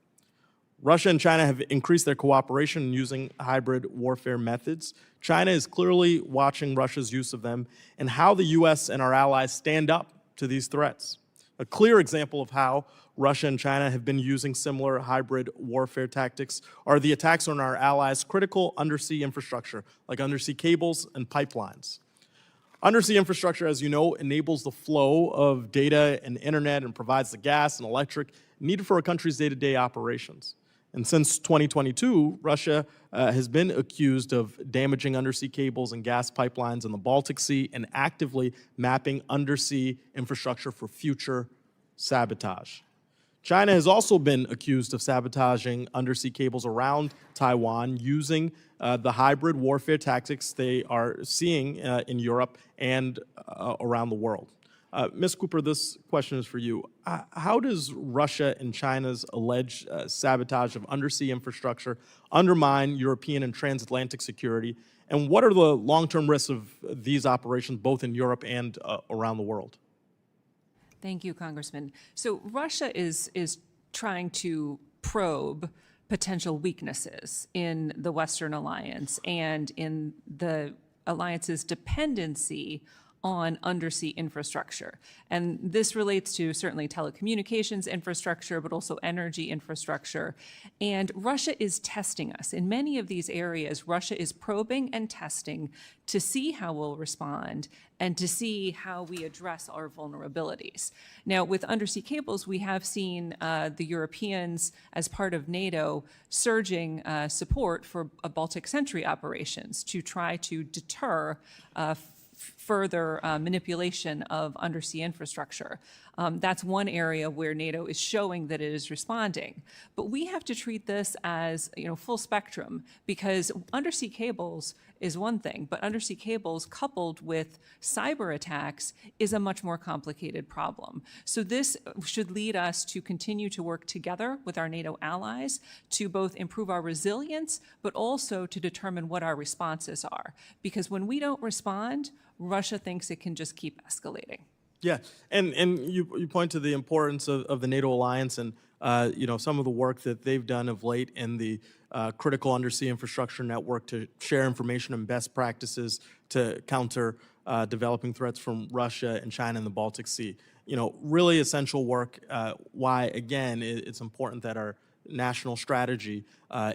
Russia and China have increased their cooperation in using hybrid warfare methods. China is clearly watching Russia's use of them and how the U.S. and our allies stand up to these threats. A clear example of how Russia and China have been using similar hybrid warfare tactics are the attacks on our allies' critical undersea infrastructure, like undersea cables and pipelines. Undersea infrastructure, as you know, enables the flow of data and internet and provides the gas and electric needed for a country's day-to-day operations. And since 2022, Russia has been accused of damaging undersea cables and gas pipelines in the Baltic Sea and actively mapping undersea infrastructure for future sabotage. China has also been accused of sabotaging undersea cables around Taiwan using the hybrid warfare tactics they are seeing in Europe and around the world. Ms. Cooper, this question is for you. How does Russia and China's alleged sabotage of undersea infrastructure undermine European and transatlantic security? And what are the long-term risks of these operations, both in Europe and around the world? Thank you, Congressman. So Russia is trying to probe potential weaknesses in the Western alliance and in the alliance's dependency on undersea infrastructure. And this relates to certainly telecommunications infrastructure, but also energy infrastructure. And Russia is testing us. In many of these areas, Russia is probing and testing to see how we'll respond and to see how we address our vulnerabilities. Now, with undersea cables, we have seen the Europeans, as part of NATO, surging support for Baltic Sentry operations to try to deter further manipulation of undersea infrastructure. That's one area where NATO is showing that it is responding. But we have to treat this as, full spectrum, because undersea cables is one thing, but undersea cables coupled with cyber attacks is a much more complicated problem. So this should lead us to continue to work together with our NATO allies to both improve our resilience, but also to determine what our responses are. Because when we don't respond, Russia thinks it can just keep escalating. Yeah, and you point to the importance of the NATO alliance and some of the work that they've done of late in the critical undersea infrastructure network to share information and best practices to counter developing threats from Russia and China in the Baltic Sea. Really essential work. Why, again, it's important that our national strategy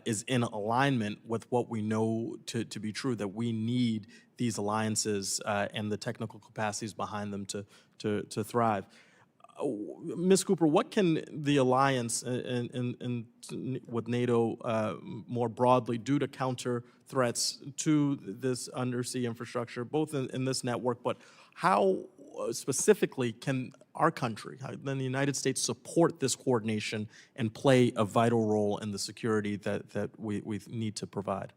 is in alignment with what we know to be true, that we need these alliances and the technical capacities behind them to thrive. Ms. Cooper, what can the alliance and with NATO more broadly do to counter threats to this undersea infrastructure, both in this network, but how specifically can our country, then the United States, support this coordination and play a vital role in the security that we need to provide?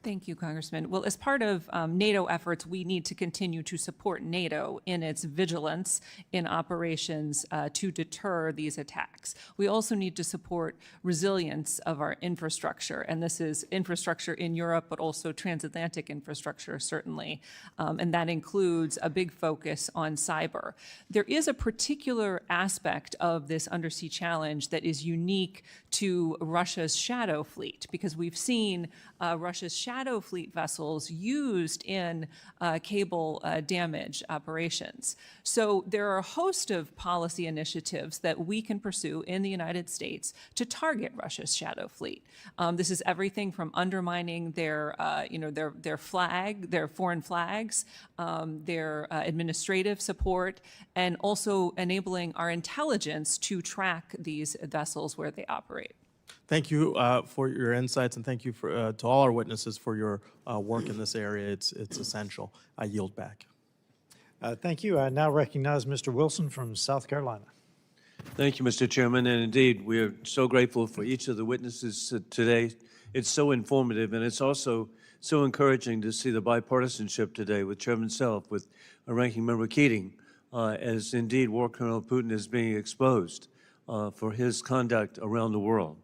Thank you, Congressman. Well, as part of NATO efforts, we need to continue to support NATO in its vigilance in operations to deter these attacks. We also need to support resilience of our infrastructure, and this is infrastructure in Europe, but also transatlantic infrastructure, certainly, and that includes a big focus on cyber. There is a particular aspect of this undersea challenge that is unique to Russia's shadow fleet, because we've seen Russia's shadow fleet vessels used in cable damage operations. So there are a host of policy initiatives that we can pursue in the United States to target Russia's shadow fleet. This is everything from undermining their flag, their foreign flags, their administrative support, and also enabling our intelligence to track these vessels where they operate. Thank you for your insights, and thank you to all our witnesses for your work in this area. It's essential. I yield back. Thank you. I now recognize Mr. Wilson from South Carolina. Thank you, Mr. Chairman. And indeed, we are so grateful for each of the witnesses today. It's so informative, and it's also so encouraging to see the bipartisanship today with Chairman Self, with Ranking Member Keating, as indeed War Colonel Putin is being exposed for his conduct around the world.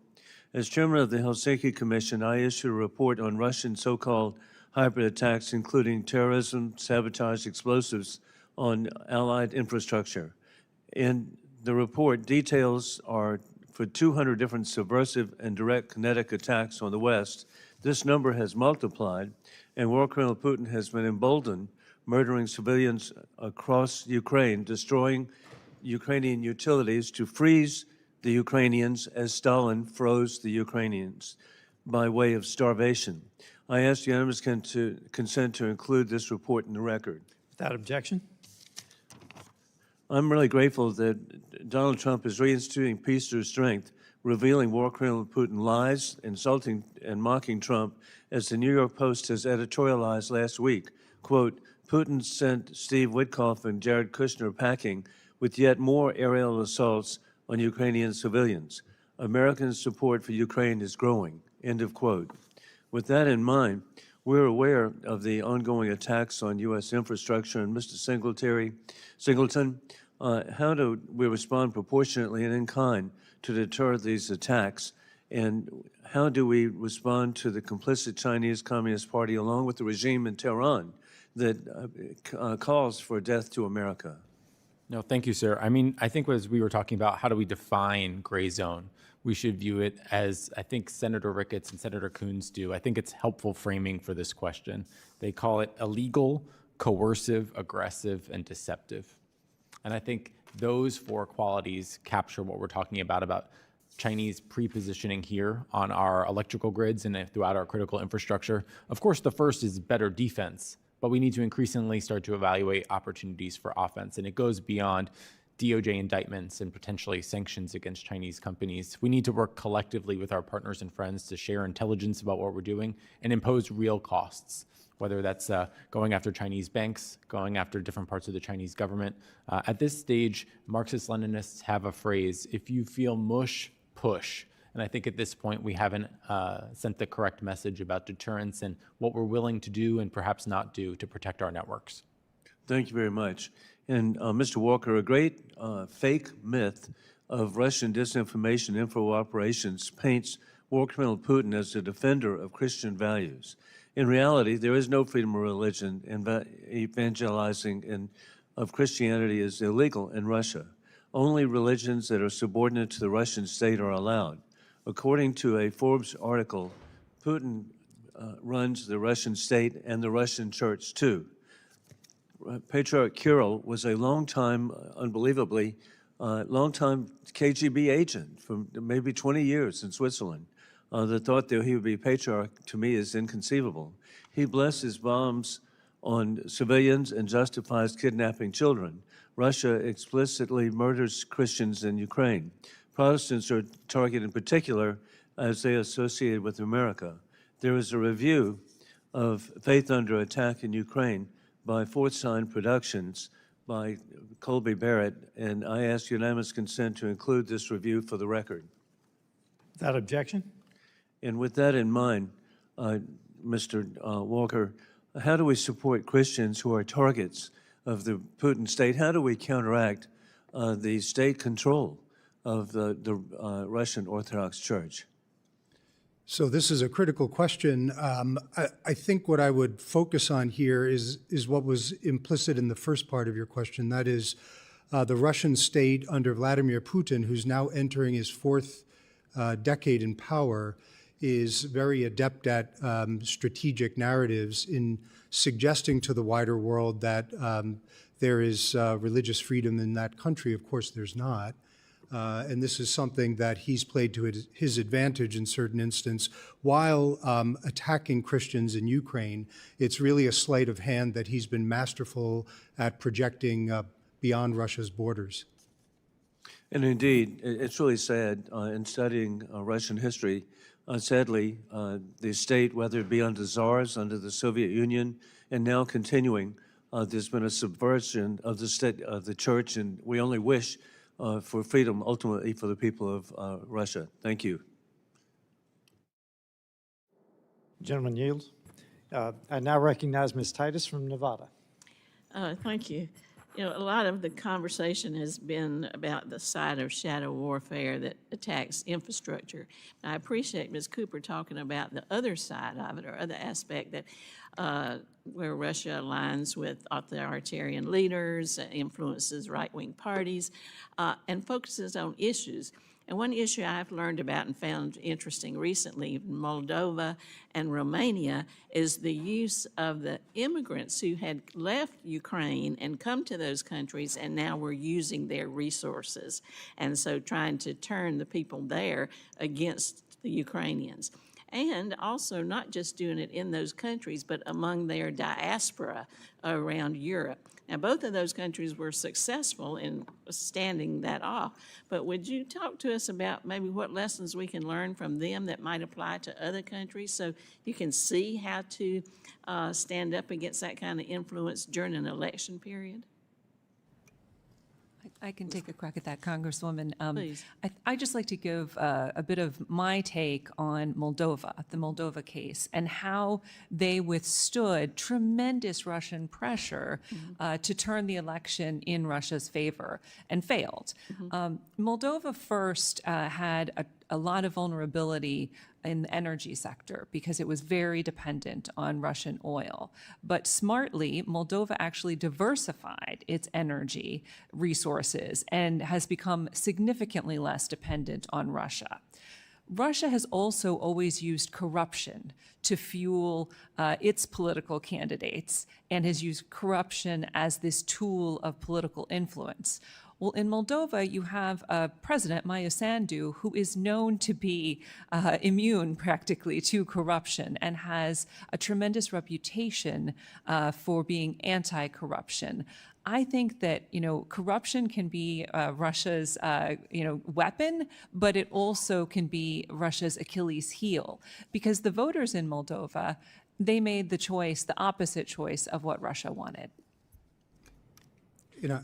As chairman of the Helsinki Commission, I issued a report on Russian so-called hybrid attacks, including terrorism, sabotage, explosives on Allied infrastructure. In the report, details are for 200 different subversive and direct kinetic attacks on the West, this number has multiplied, and War Colonel Putin has been emboldened, murdering civilians across Ukraine, destroying Ukrainian utilities to freeze the Ukrainians as Stalin froze the Ukrainians by way of starvation. I ask unanimous consent to include this report in the record. Without objection. I'm really grateful that Donald Trump is reinstituting peace through strength, revealing War Colonel Putin lies, insulting and mocking Trump, as the New York Post has editorialized last week. Quote, Putin sent Steve Witkoff and Jared Kushner packing with yet more aerial assaults on Ukrainian civilians. American support for Ukraine is growing, end of quote. With that in mind, we're aware of the ongoing attacks on U.S. infrastructure, and Mr. Singleton, how do we respond proportionately and in kind to deter these attacks? And how do we respond to the complicit Chinese Communist Party, along with the regime in Tehran, that calls for death to America? No, thank you, sir. I mean, I think as we were talking about, how do we define gray zone? We should view it as, I think Senator Ricketts and Senator Coons do. I think it's helpful framing for this question. They call it illegal, coercive, aggressive, and deceptive. And I think those four qualities capture what we're talking about Chinese pre-positioning here on our electrical grids and throughout our critical infrastructure. Of course, the first is better defense, but we need to increasingly start to evaluate opportunities for offense. And it goes beyond DOJ indictments and potentially sanctions against Chinese companies. We need to work collectively with our partners and friends to share intelligence about what we're doing and impose real costs, whether that's going after Chinese banks, going after different parts of the Chinese government. At this stage, Marxist-Leninists have a phrase, if you feel mush, push. And I think at this point, we haven't sent the correct message about deterrence and what we're willing to do and perhaps not do to protect our networks. Thank you very much. And Mr. Walker, a great fake myth of Russian disinformation info operations paints War Colonel Putin as a defender of Christian values. In reality, there is no freedom of religion, and evangelizing of Christianity is illegal in Russia. Only religions that are subordinate to the Russian state are allowed. According to a Forbes article, Putin runs the Russian state and the Russian church too. Patriarch Kirill was a long-time, unbelievably, long-time KGB agent for maybe 20 years in Switzerland. The thought that he would be patriarch, to me, is inconceivable. He blesses bombs on civilians and justifies kidnapping children. Russia explicitly murders Christians in Ukraine. Protestants are targeted in particular as they associate with America. There is a review of Faith Under Attack in Ukraine by Fourth Sign Productions by Colby Barrett, and I ask unanimous consent to include this review for the record. Without objection. And with that in mind, Mr. Walker, how do we support Christians who are targets of the Putin state? How do we counteract the state control of the Russian Orthodox Church? So this is a critical question. I think what I would focus on here is what was implicit in the first part of your question. That is the Russian state under Vladimir Putin, who's now entering his fourth decade in power, is very adept at strategic narratives in suggesting to the wider world that there is religious freedom in that country. Of course, there's not. And this is something that he's played to his advantage in certain instances. While attacking Christians in Ukraine, it's really a sleight of hand that he's been masterful at projecting beyond Russia's borders. And indeed, it's really sad in studying Russian history. Sadly, the state, whether it be under czars, under the Soviet Union, and now continuing, there's been a subversion of the state, of the church, and we only wish for freedom ultimately for the people of Russia. Thank you. Gentleman yields. I now recognize Ms. Titus from Nevada. Thank you. You know, a lot of the conversation has been about the side of shadow warfare that attacks infrastructure. I appreciate Ms. Cooper talking about the other side of it, or other aspect that where Russia aligns with authoritarian leaders, influences right-wing parties, and focuses on issues. And one issue I've learned about and found interesting recently in Moldova and Romania is the use of the immigrants who had left Ukraine and come to those countries and now were using their resources. And so trying to turn the people there against the Ukrainians. And also not just doing it in those countries, but among their diaspora around Europe. Now, both of those countries were successful in standing that off, but would you talk to us about maybe what lessons we can learn from them that might apply to other countries so you can see how to stand up against that kind of influence during an election period? I can take a crack at that, Congresswoman. Please. I'd just like to give a bit of my take on Moldova, the Moldova case, and how they withstood tremendous Russian pressure to turn the election in Russia's favor and failed. Moldova first had a lot of vulnerability in the energy sector because it was very dependent on Russian oil. But smartly, Moldova actually diversified its energy resources and has become significantly less dependent on Russia. Russia has also always used corruption to fuel its political candidates and has used corruption as this tool of political influence. Well, in Moldova, you have a president, Maya Sandu, who is known to be immune practically to corruption and has a tremendous reputation for being anti-corruption. I think that, corruption can be Russia's, weapon, but it also can be Russia's Achilles heel, because the voters in Moldova, they made the choice, the opposite choice of what Russia wanted.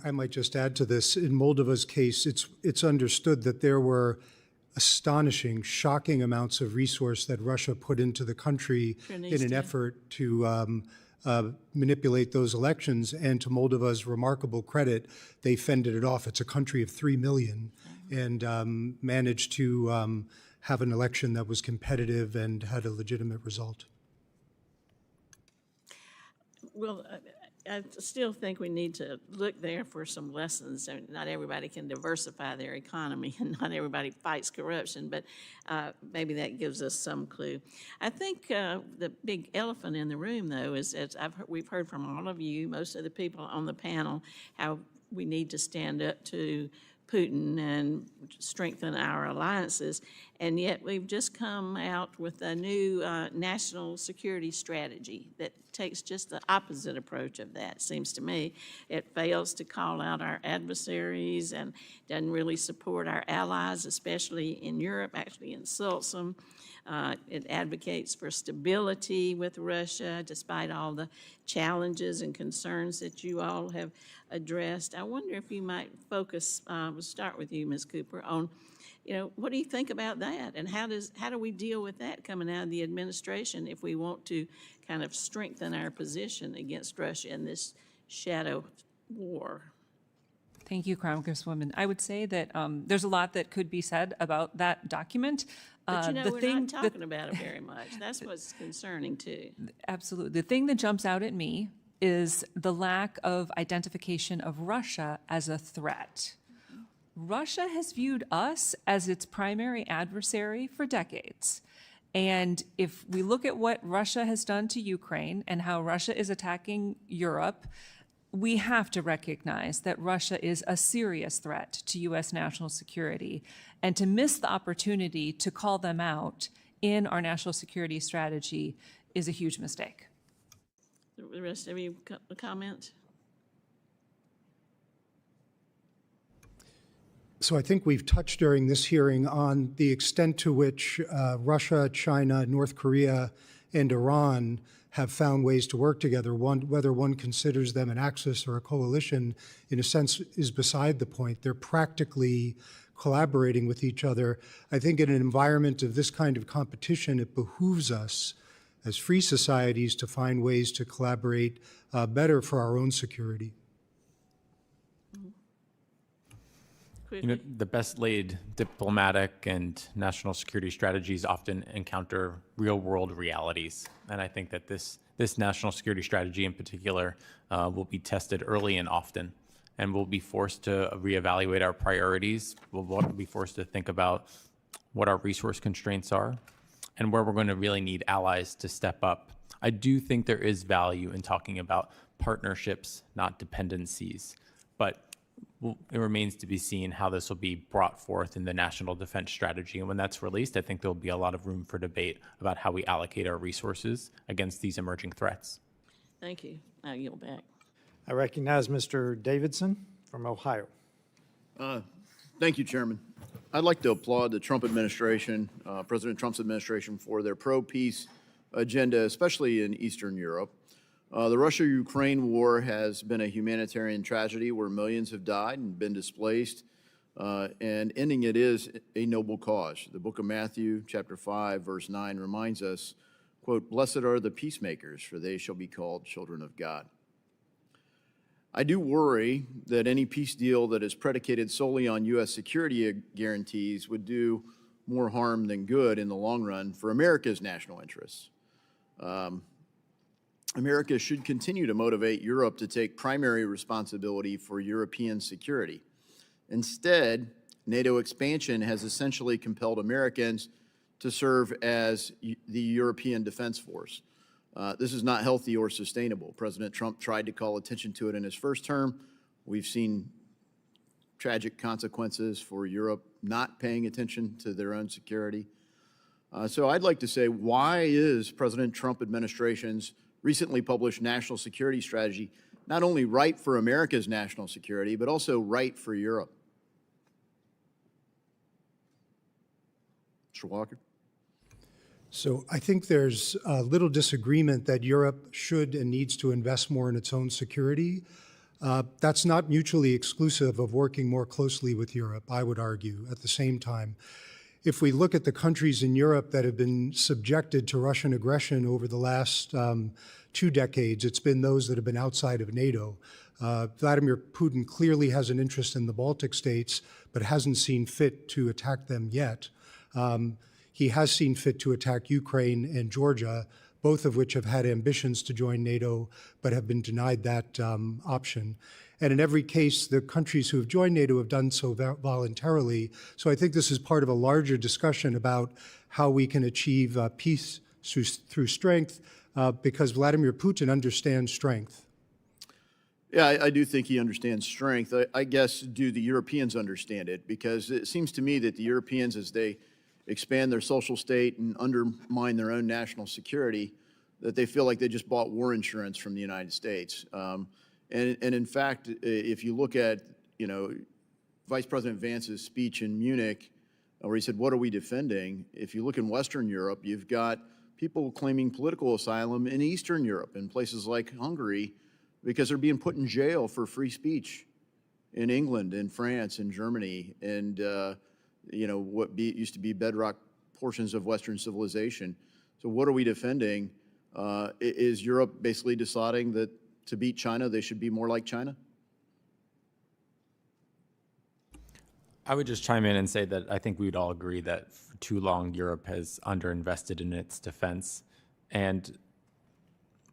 I might just add to this. In Moldova's case, it's understood that there were astonishing, shocking amounts of resource that Russia put into the country in an effort to manipulate those elections. And to Moldova's remarkable credit, they fended it off. It's a country of 3 million and managed to have an election that was competitive and had a legitimate result. Well, I still think we need to look there for some lessons. I mean, not everybody can diversify their economy, and not everybody fights corruption, but maybe that gives us some clue. I think the big elephant in the room, though, is as we've heard from all of you, most of the people on the panel, how we need to stand up to Putin and strengthen our alliances, and yet we've just come out with a new national security strategy that takes just the opposite approach of that, seems to me. It fails to call out our adversaries and doesn't really support our allies, especially in Europe, actually insults them. It advocates for stability with Russia, despite all the challenges and concerns that you all have addressed. I wonder if you might focus, we'll start with you, Ms. Cooper, on, what do you think about that? And how do we deal with that coming out of the administration if we want to kind of strengthen our position against Russia in this shadow war? Thank you, Congresswoman. I would say that there's a lot that could be said about that document. But we're not talking about it very much. That's what's concerning, too. Absolutely. The thing that jumps out at me is the lack of identification of Russia as a threat. Russia has viewed us as its primary adversary for decades. And if we look at what Russia has done to Ukraine and how Russia is attacking Europe, we have to recognize that Russia is a serious threat to U.S. national security, and to miss the opportunity to call them out in our national security strategy is a huge mistake. The rest of you, comment? So I think we've touched during this hearing on the extent to which Russia, China, North Korea, and Iran have found ways to work together. Whether one considers them an axis or a coalition, in a sense, is beside the point. They're practically collaborating with each other. I think in an environment of this kind of competition, it behooves us as free societies to find ways to collaborate better for our own security. The best laid diplomatic and national security strategies often encounter real world realities. And I think that this national security strategy in particular will be tested early and often. and we'll be forced to reevaluate our priorities. We'll be forced to think about what our resource constraints are and where we're going to really need allies to step up. I do think there is value in talking about partnerships, not dependencies, but it remains to be seen how this will be brought forth in the National Defense Strategy. And when that's released, I think there'll be a lot of room for debate about how we allocate our resources against these emerging threats. Thank you. I yield back. I recognize Mr. Davidson from Ohio. Thank you, Chairman. I'd like to applaud the Trump administration, President Trump's administration, for their pro-peace agenda, especially in Eastern Europe. The Russia-Ukraine war has been a humanitarian tragedy where millions have died and been displaced, and ending it is a noble cause. The book of Matthew, chapter 5, verse 9, reminds us, quote, "Blessed are the peacemakers, for they shall be called children of God." I do worry that any peace deal that is predicated solely on U.S. security guarantees would do more harm than good in the long run for America's national interests. America should continue to motivate Europe to take primary responsibility for European security. Instead, NATO expansion has essentially compelled Americans to serve as the European Defense Force. This is not healthy or sustainable. President Trump tried to call attention to it in his first term. We've seen tragic consequences for Europe not paying attention to their own security. So I'd like to say, why is President Trump administration's recently published national security strategy not only right for America's national security, but also right for Europe? Mr. Walker? So I think there's little disagreement that Europe should and needs to invest more in its own security. That's not mutually exclusive of working more closely with Europe, I would argue, at the same time. If we look at the countries in Europe that have been subjected to Russian aggression over the last 2 decades, it's been those that have been outside of NATO. Vladimir Putin clearly has an interest in the Baltic states, but hasn't seen fit to attack them yet. He has seen fit to attack Ukraine and Georgia, both of which have had ambitions to join NATO, but have been denied that option. And in every case, the countries who have joined NATO have done so voluntarily. So I think this is part of a larger discussion about how we can achieve peace through strength, because Vladimir Putin understands strength. Yeah, I do think he understands strength. I guess, do the Europeans understand it? Because it seems to me that the Europeans, as they expand their social state and undermine their own national security, that they feel like they just bought war insurance from the United States. And in fact, if you look at, Vice President Vance's speech in Munich, where he said, "What are we defending?" If you look in Western Europe, you've got people claiming political asylum in Eastern Europe, in places like Hungary, because they're being put in jail for free speech. In England, in France, in Germany, and what used to be bedrock portions of Western civilization. So what are we defending? Is Europe basically deciding that to beat China, they should be more like China? I would just chime in and say that I think we would all agree that for too long Europe has underinvested in its defense. And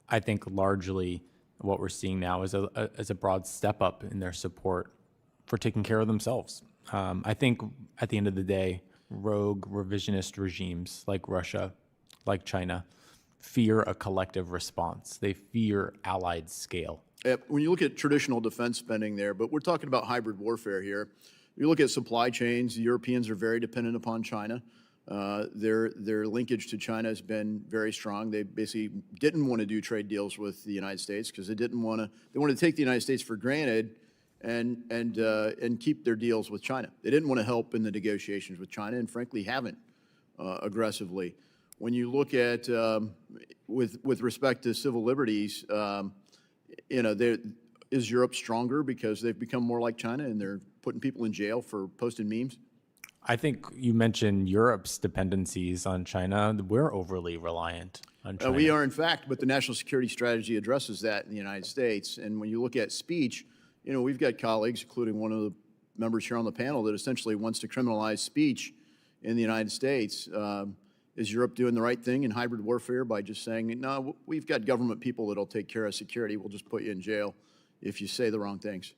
I think largely what we're seeing now is a broad step up in their support for taking care of themselves. I think at the end of the day, rogue revisionist regimes like Russia, like China, fear a collective response. They fear allied scale. When you look at traditional defense spending there, but we're talking about hybrid warfare here. You look at supply chains, the Europeans are very dependent upon China. Their linkage to China has been very strong. They basically didn't want to do trade deals with the United States because they wanted to take the United States for granted and keep their deals with China. They didn't want to help in the negotiations with China, and frankly haven't aggressively. When you look at, with respect to civil liberties, is Europe stronger because they've become more like China and they're putting people in jail for posting memes? I think you mentioned Europe's dependencies on China. We're overly reliant on China. We are, in fact, but the national security strategy addresses that in the United States. And when you look at speech, we've got colleagues, including one of the members here on the panel, that essentially wants to criminalize speech in the United States. Is Europe doing the right thing in hybrid warfare by just saying, no, we've got government people that'll take care of security, we'll just put you in jail if you say the wrong things?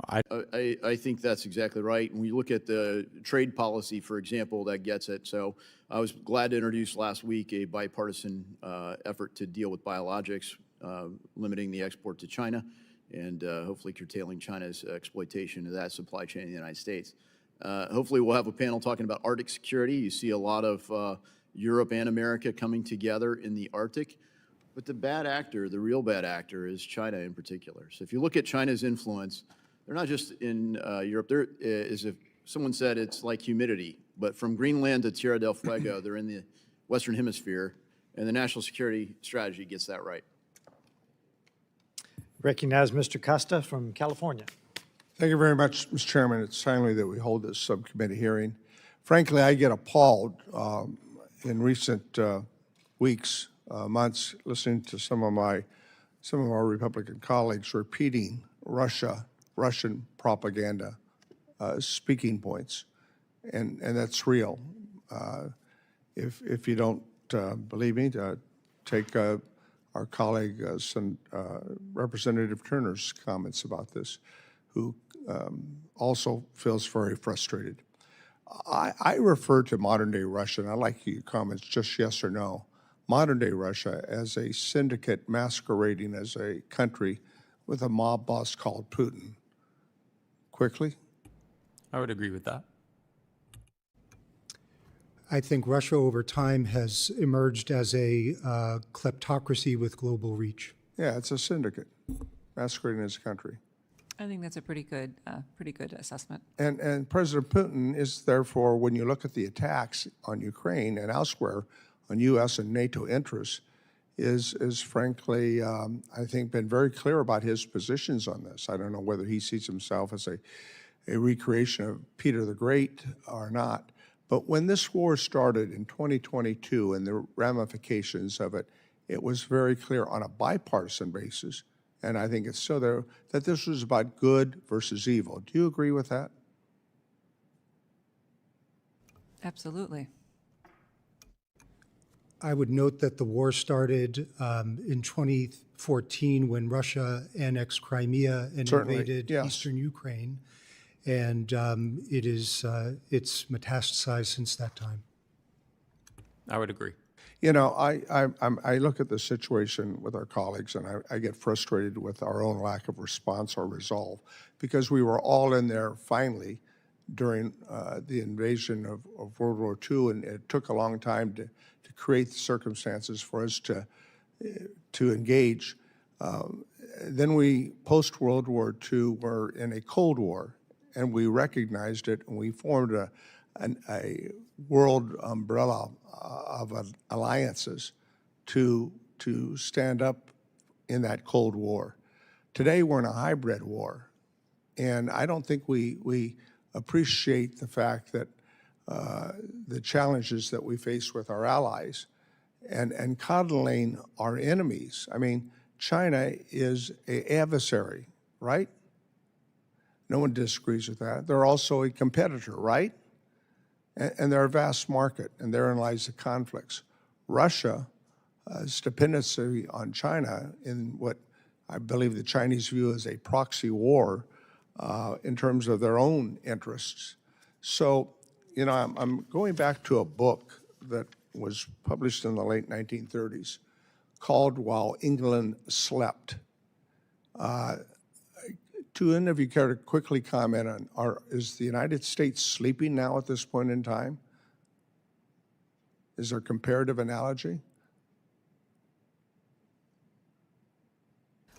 I think that's exactly right. When you look at the trade policy, for example, that gets it. So I was glad to introduce last week a bipartisan effort to deal with biologics, limiting the export to China, and hopefully curtailing China's exploitation of that supply chain in the United States. Hopefully we'll have a panel talking about Arctic security. You see a lot of Europe and America coming together in the Arctic. But the bad actor, the real bad actor, is China in particular. So if you look at China's influence, they're not just in Europe. There is, if someone said it's like humidity, but from Greenland to Tierra del Fuego, they're in the Western Hemisphere, and the national security strategy gets that right. Recognize Mr. Costa from California. Thank you very much, Mr. Chairman. It's timely that we hold this subcommittee hearing. Frankly, I get appalled in recent weeks, months, listening to some of our Republican colleagues repeating Russian propaganda speaking points, and that's real. If you don't believe me, take our colleague Representative Turner's comments about this, who also feels very frustrated. I refer to modern-day Russia, and I'd like your comments, just yes or no, modern-day Russia as a syndicate masquerading as a country with a mob boss called Putin. Quickly? I would agree with that. I think Russia over time has emerged as a kleptocracy with global reach. Yeah, it's a syndicate masquerading as a country. I think that's a pretty good assessment. And President Putin is therefore, when you look at the attacks on Ukraine and elsewhere on U.S. and NATO interests, is frankly, I think, been very clear about his positions on this. I don't know whether he sees himself as a recreation of Peter the Great or not. But when this war started in 2022 and the ramifications of it, it was very clear on a bipartisan basis, and I think it's still there, that this was about good versus evil. Do you agree with that? Absolutely. I would note that the war started in 2014 when Russia annexed Crimea and invaded eastern Ukraine, and it's metastasized since that time. I would agree. You know, I look at the situation with our colleagues, and I get frustrated with our own lack of response or resolve, because we were all in there finally during the invasion of World War II, and it took a long time to create the circumstances for us to engage. Then we, post-World War II, were in a Cold War, and we recognized it, and we formed a world umbrella of alliances to stand up in that Cold War. Today, we're in a hybrid war, and I don't think we appreciate the fact that the challenges that we face with our allies and coddling our enemies. I mean, China is an adversary, right? No one disagrees with that. They're also a competitor, right? And they're a vast market, and therein lies the conflicts. Russia's dependency on China in what I believe the Chinese view as a proxy war in terms of their own interests. So, you know, I'm going back to a book that was published in the late 1930s called While England Slept. Do any of you care to quickly comment on, is the United States sleeping now at this point in time? Is there a comparative analogy?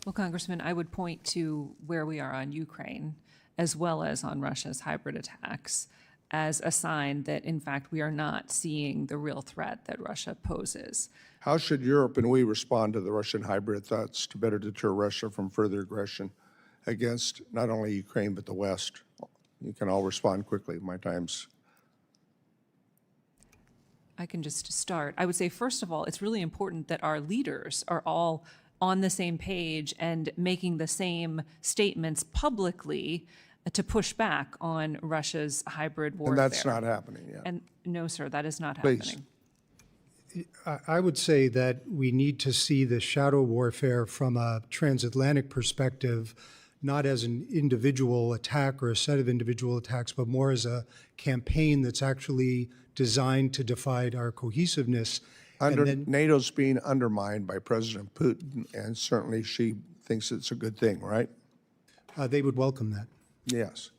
Well, Congressman, I would point to where we are on Ukraine, as well as on Russia's hybrid attacks, as a sign that, in fact, we are not seeing the real threat that Russia poses. How should Europe and we respond to the Russian hybrid threats to better deter Russia from further aggression against not only Ukraine, but the West? You can all respond quickly. My time's... I can just start. I would say, first of all, it's really important that our leaders are all on the same page and making the same statements publicly to push back on Russia's hybrid warfare. And that's not happening yet. And no, sir, that is not Please. happening. I would say that we need to see the shadow warfare from a transatlantic perspective, not as an individual attack or a set of individual attacks, but more as a campaign that's actually designed to divide our cohesiveness. NATO's being undermined by President Putin, and certainly she thinks it's a good thing, right? They would welcome that. Yes.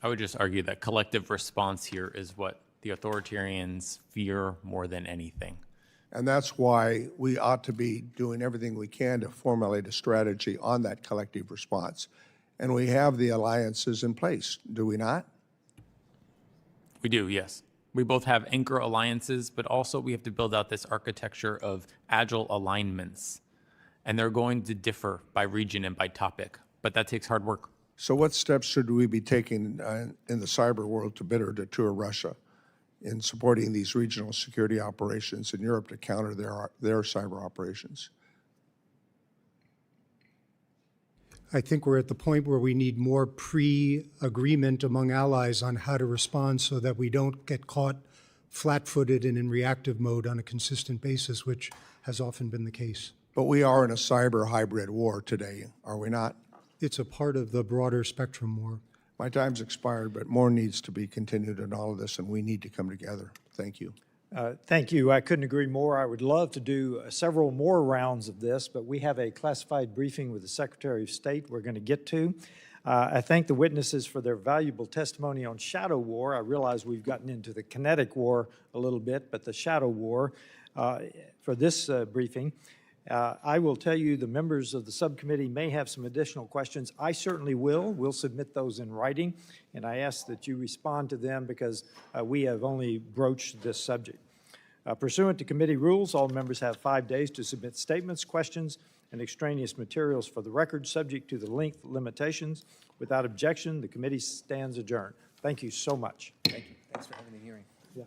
I would just argue that collective response here is what the authoritarians fear more than anything. And that's why we ought to be doing everything we can to formulate a strategy on that collective response. And we have the alliances in place, do we not? We do, yes. We both have anchor alliances, but also we have to build out this architecture of agile alignments. And they're going to differ by region and by topic, but that takes hard work. So what steps should we be taking in the cyber world to better deter Russia in supporting these regional security operations in Europe to counter their cyber operations? I think we're at the point where we need more pre-agreement among allies on how to respond so that we don't get caught flat-footed and in reactive mode on a consistent basis, which has often been the case. But we are in a cyber hybrid war today, are we not? It's a part of the broader spectrum war. My time's expired, but more needs to be continued in all of this, and we need to come together. Thank you. Thank you. I couldn't agree more. I would love to do several more rounds of this, but we have a classified briefing with the Secretary of State we're going to get to. I thank the witnesses for their valuable testimony on shadow war. I realize we've gotten into the kinetic war a little bit, but the shadow war for this briefing. I will tell you the members of the subcommittee may have some additional questions. I certainly will. We'll submit those in writing, and I ask that you respond to them because we have only broached this subject. Pursuant to committee rules, all members have 5 days to submit statements, questions, and extraneous materials for the record, subject to the length limitations. Without objection, the committee stands adjourned. Thank you so much. Thank you. Thanks for having the hearing. Yeah.